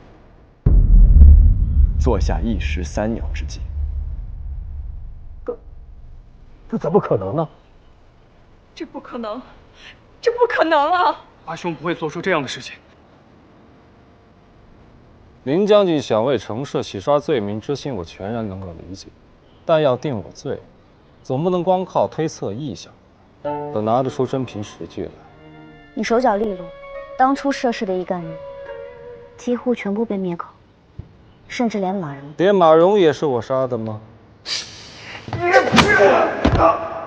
做下一石三鸟之计。这怎么可能呢？这不可能，这不可能啊！阿兄不会做出这样的事情。林将军想为程氏洗刷罪名之心，我全然能够理解。但要定我罪，总不能光靠推测臆想，得拿得出真凭实据来。你手脚利落，当初涉事的一干人几乎全部被灭口，甚至连马荣，连马荣也是我杀的吗？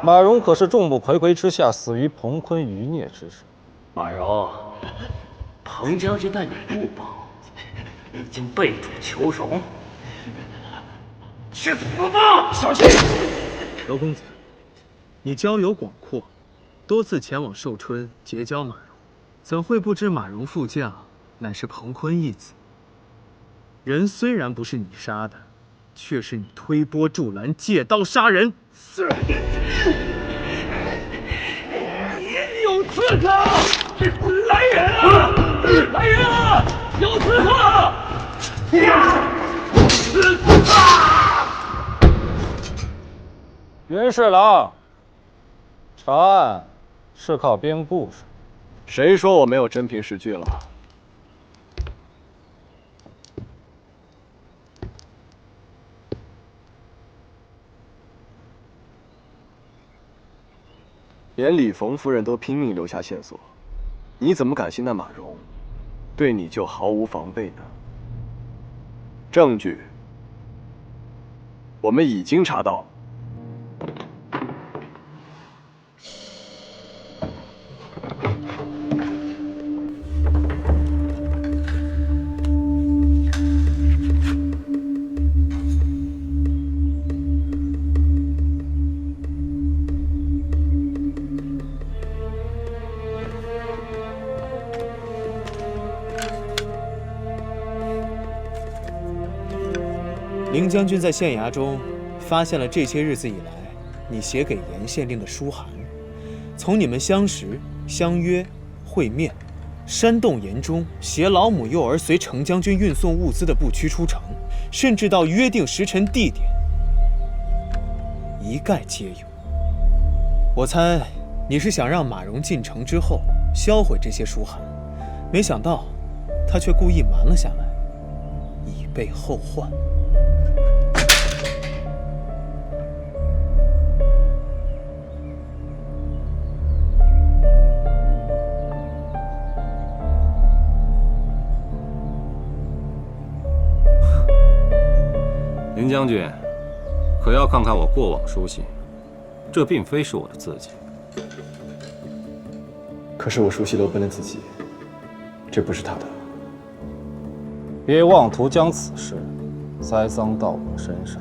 马荣可是众目睽睽之下死于彭坤余孽之手。马荣，彭将军待你不薄，已经背主求荣，去死吧！小心！娄公子，你交友广阔，多次前往寿春结交马荣，怎会不知马荣副将乃是彭坤义子？人虽然不是你杀的，却是你推波助澜、借刀杀人。是。有刺客！来人啊！来人啊！有刺客！袁侍郎，查案是靠编故事。谁说我没有真凭实据了？连李冯夫人都拼命留下线索，你怎么敢信那马荣对你就毫无防备呢？证据我们已经查到。林将军在县衙中发现了这些日子以来你写给严县令的书函，从你们相识、相约、会面，煽动严忠携老母幼儿随程将军运送物资的步驱出城，甚至到约定时辰地点，一概皆有。我猜你是想让马荣进城之后销毁这些书函，没想到他却故意瞒了下来，以备后患。林将军，可要看看我过往书信，这并非是我的字迹。可是我熟悉楼奔的字迹，这不是他的。别妄图将此事栽赃到我身上。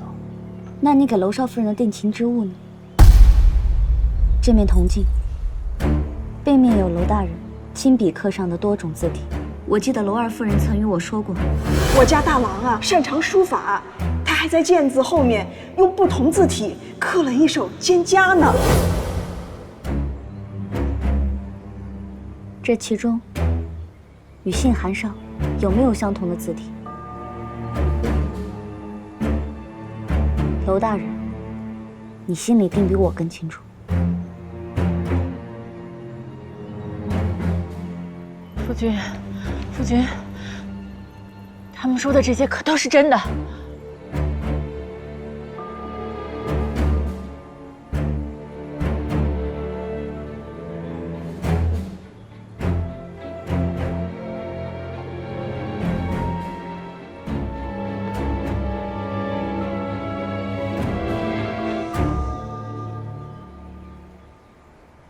那你给娄少夫人的定情之物呢？这面铜镜，背面有娄大人亲笔刻上的多种字体。我记得娄二夫人曾与我说过，我家大郎啊擅长书法，他还在剑字后面用不同字体刻了一首蒹葭呢。这其中与姓韩少有没有相同的字体？娄大人，你心里定比我更清楚。夫君，夫君，他们说的这些可都是真的。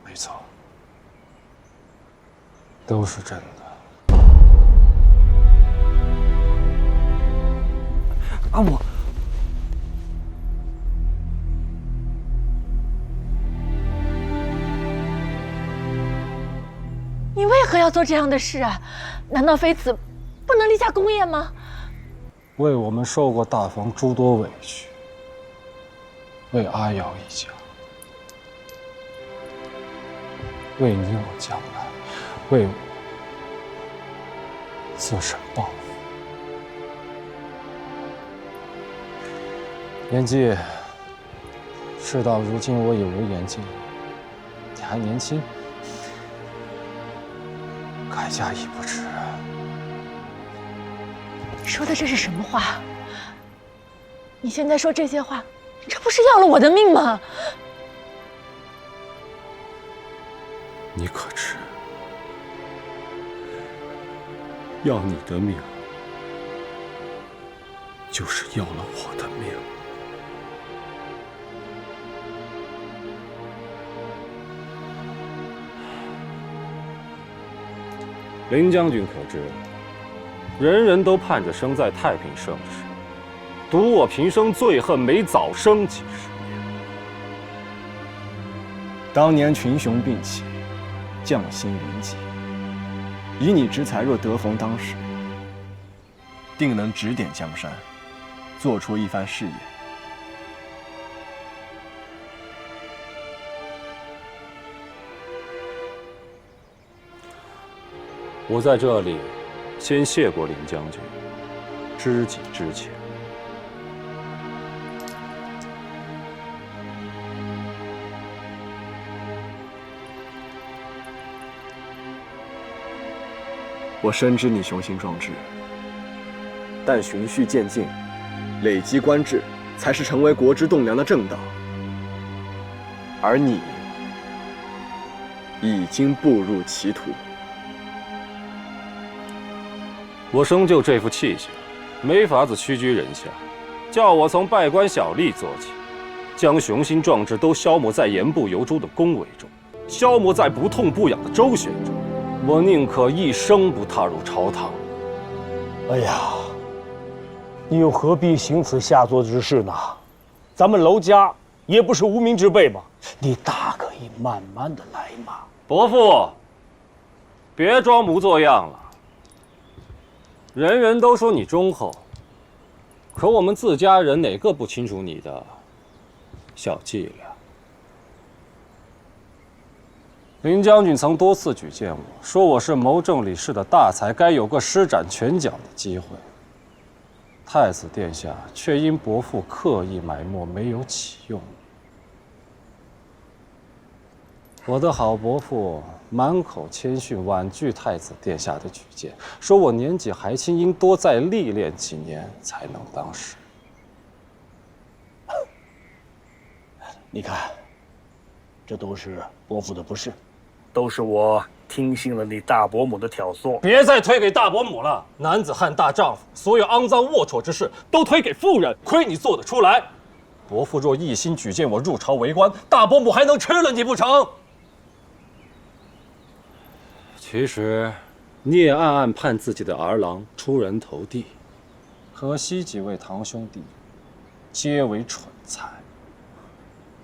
没错，都是真的。阿母，你为何要做这样的事啊？难道妃子不能立下功业吗？为我们受过大房诸多委屈，为阿瑶一家，为你我将来，为我自身报复。年纪，事到如今我已无言尽，你还年轻，改嫁已不迟。你说的这是什么话？你现在说这些话，这不是要了我的命吗？你可知，要你的命，就是要了我的命。林将军可知，人人都盼着生在太平盛世，独我平生最恨没早生几十年。当年群雄并起，将星云集，以你之才，若得逢当时，定能指点江山，做出一番事业。我在这里先谢过林将军，知己之情。我深知你雄心壮志，但循序渐进，累积官制，才是成为国之栋梁的正道。而你已经步入歧途。我生就这副气性，没法子屈居人下，叫我从拜官小吏做起，将雄心壮志都消磨在言不由衷的恭维中，消磨在不痛不痒的周旋中，我宁可一生不踏入朝堂。哎呀，你又何必行此下作之事呢？咱们娄家也不是无名之辈嘛，你大可以慢慢的来嘛。伯父，别装模作样了。人人都说你忠厚，可我们自家人哪个不清楚你的小伎俩？林将军曾多次举荐我，说我是谋政理事的大才，该有个施展拳脚的机会。太子殿下却因伯父刻意埋没，没有启用。我的好伯父满口谦逊，婉拒太子殿下的举荐，说我年纪还轻，应多再历练几年才能当时。你看，这都是伯父的不是，都是我听信了你大伯母的挑唆。别再推给大伯母了，男子汉大丈夫，所有肮脏龌龊之事都推给妇人，亏你做得出来。伯父若一心举荐我入朝为官，大伯母还能吃了你不成？其实，你也暗暗盼自己的儿郎出人头地，可惜几位堂兄弟皆为蠢材。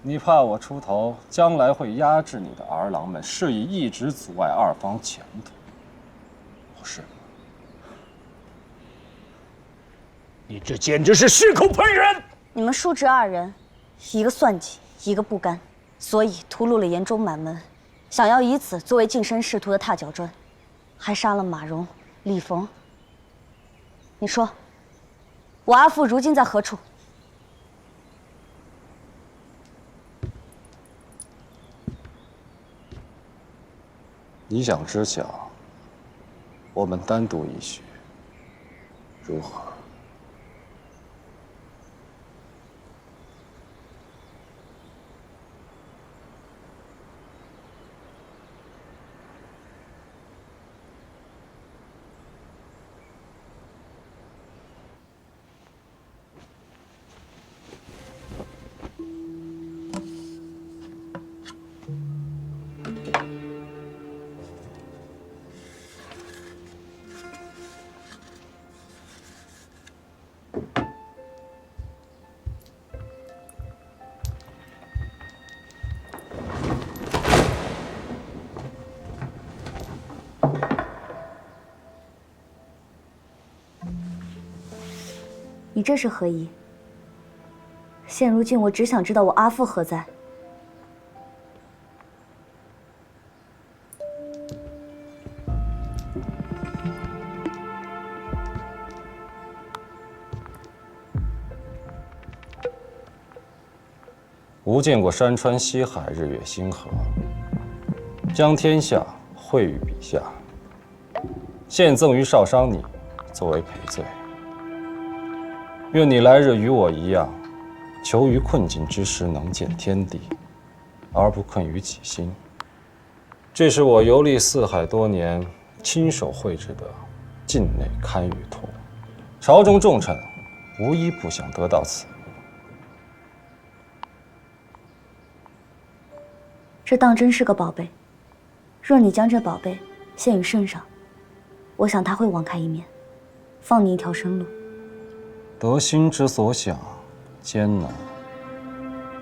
你怕我出头，将来会压制你的儿郎们，是以一直阻碍二方前途，不是吗？你这简直是血口喷人！你们叔侄二人，一个算计，一个不甘，所以屠戮了严中满门，想要以此作为晋升仕途的踏脚砖，还杀了马荣、李逢。你说，我阿父如今在何处？你想知晓，我们单独一叙，如何？你这是何意？现如今我只想知道我阿父何在。吾见过山川西海，日月星河，将天下汇于笔下，现赠于少商你，作为赔罪。愿你来日与我一样，求于困境之时能见天地，而不困于己心。这是我游历四海多年，亲手绘制的境内堪舆图。朝中重臣无一不想得到此物。这当真是个宝贝。若你将这宝贝献与圣上，我想他会网开一面，放你一条生路。得心之所想，艰难，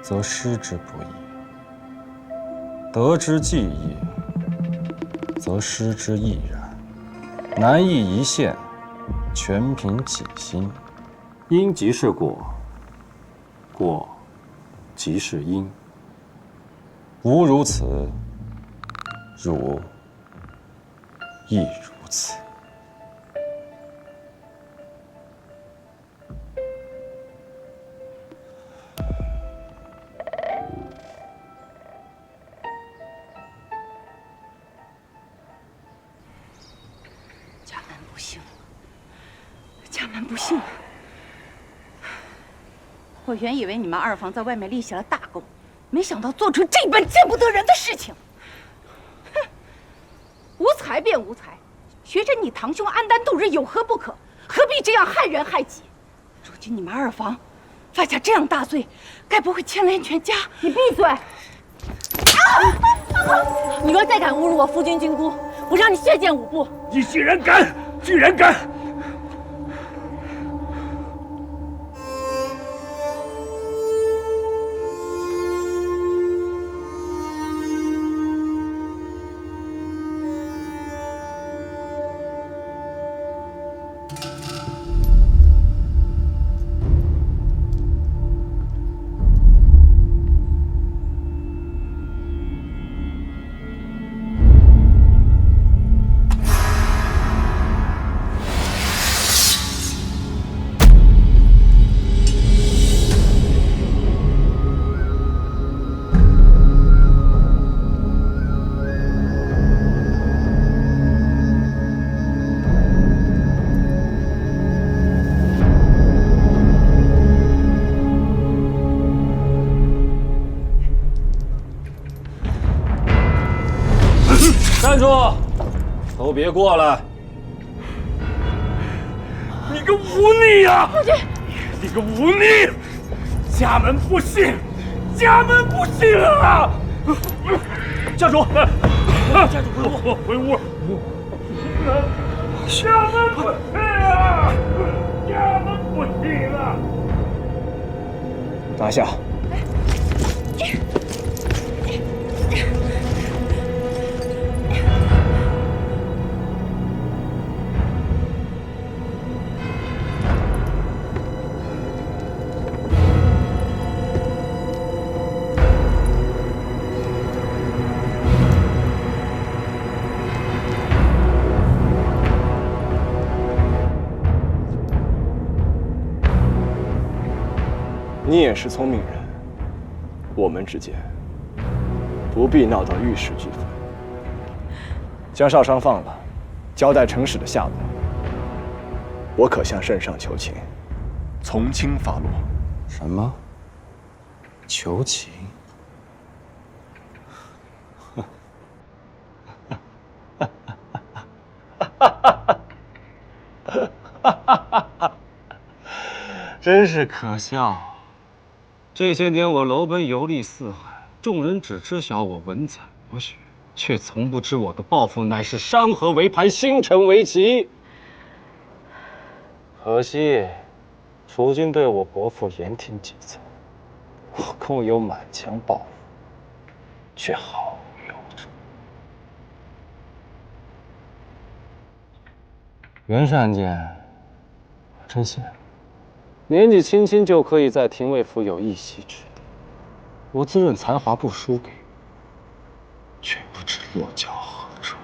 则失之不易；得之既易，则失之亦然。难易一线，全凭己心。因即是果，果即是因。吾如此，汝亦如此。家门不幸了，家门不幸了！我原以为你们二房在外面立下了大功，没想到做出这般见不得人的事情。哼，无才便无才，学着你堂兄安丹度日有何不可？何必这样害人害己？如今你们二房犯下这样大罪，该不会牵连全家？你闭嘴！你若再敢侮辱我夫君君姑，我让你血溅五步！你居然敢！居然敢！站住！都别过来！你个忤逆呀！夫君，你个忤逆！家门不幸，家门不幸啊！家主，家主回屋。家门不幸啊！家门不幸啊！拿下。你也是聪明人，我们之间不必闹到玉石俱焚。将少商放了，交代程使的下落，我可向圣上求情，从轻发落。什么？求情？真是可笑。这些年我楼奔游历四海，众人只知晓我文采博学，却从不知我的抱负乃是山河为盘，星辰为棋。可惜，楚军对我伯父言听计从，我空有满腔抱负，却毫无用处。袁善见，真羡慕。年纪轻轻就可以在廷尉府有一席之地，我自认才华不输给你，却不知落脚何处。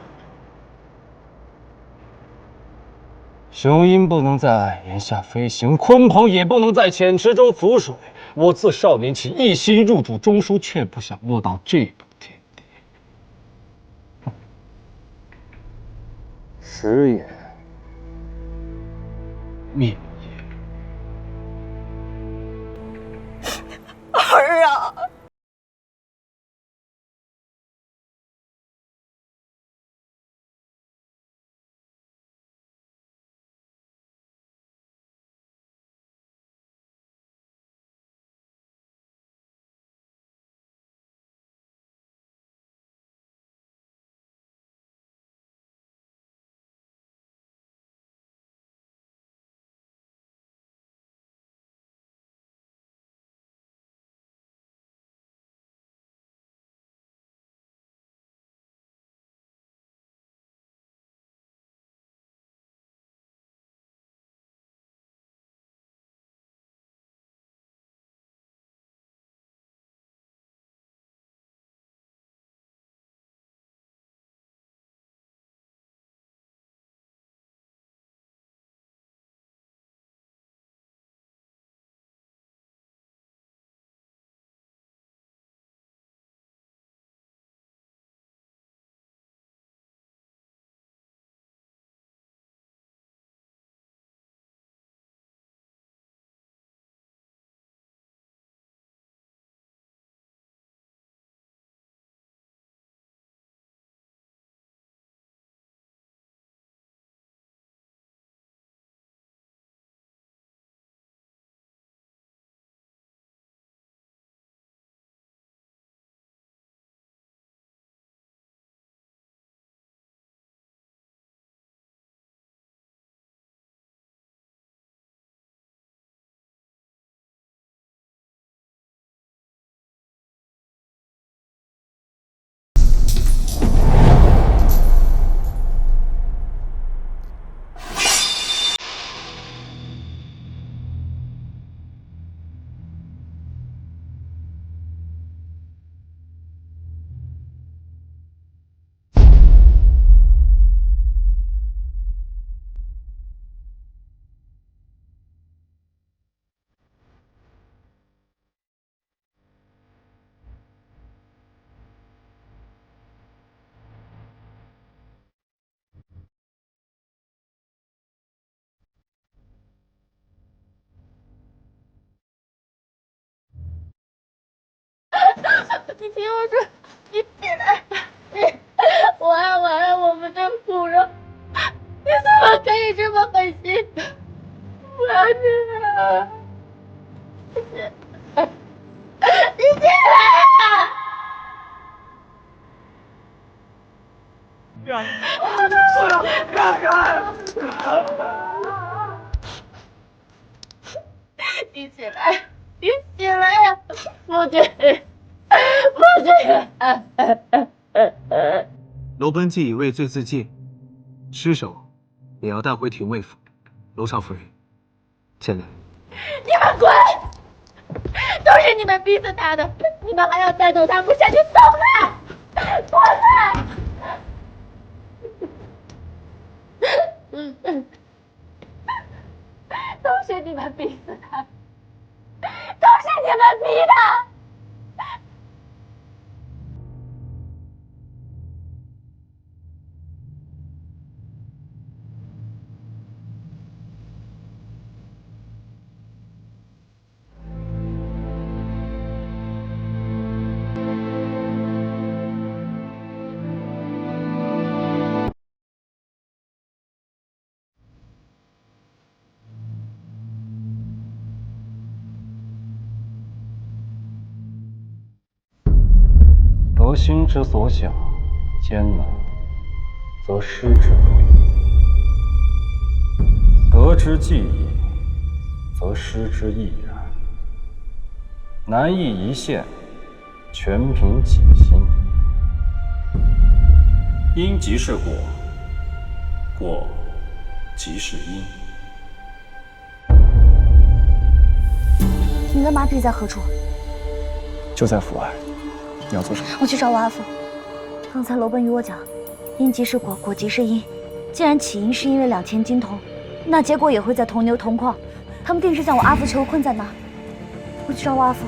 雄鹰不能在矮檐下飞行，鲲鹏也不能在浅池中浮水。我自少年起一心入主中书，却不想落到这步田地。时也，灭。儿啊！你听我说，你别来！我爱我们的骨肉，你怎么可以这么狠心？我要知道。进来啊！让开！你起来，你起来呀，夫君，夫君！楼奔既已畏罪自尽，尸首也要带回廷尉府。楼少夫人，前来。你们滚！都是你们逼死他的，你们还要带走他母下去走来！滚来！都是你们逼死他，都是你们逼的。得心之所想，艰难，则失之不易；得之既易，则失之亦然。难易一线，全凭己心。因即是果，果即是因。你的马匹在何处？就在府外。你要做什么？我去找我阿父。刚才楼奔与我讲，因即是果，果即是因。既然起因是因为2000金铜，那结果也会在铜牛铜矿。他们定是将我阿父囚困在那儿。我去找我阿父。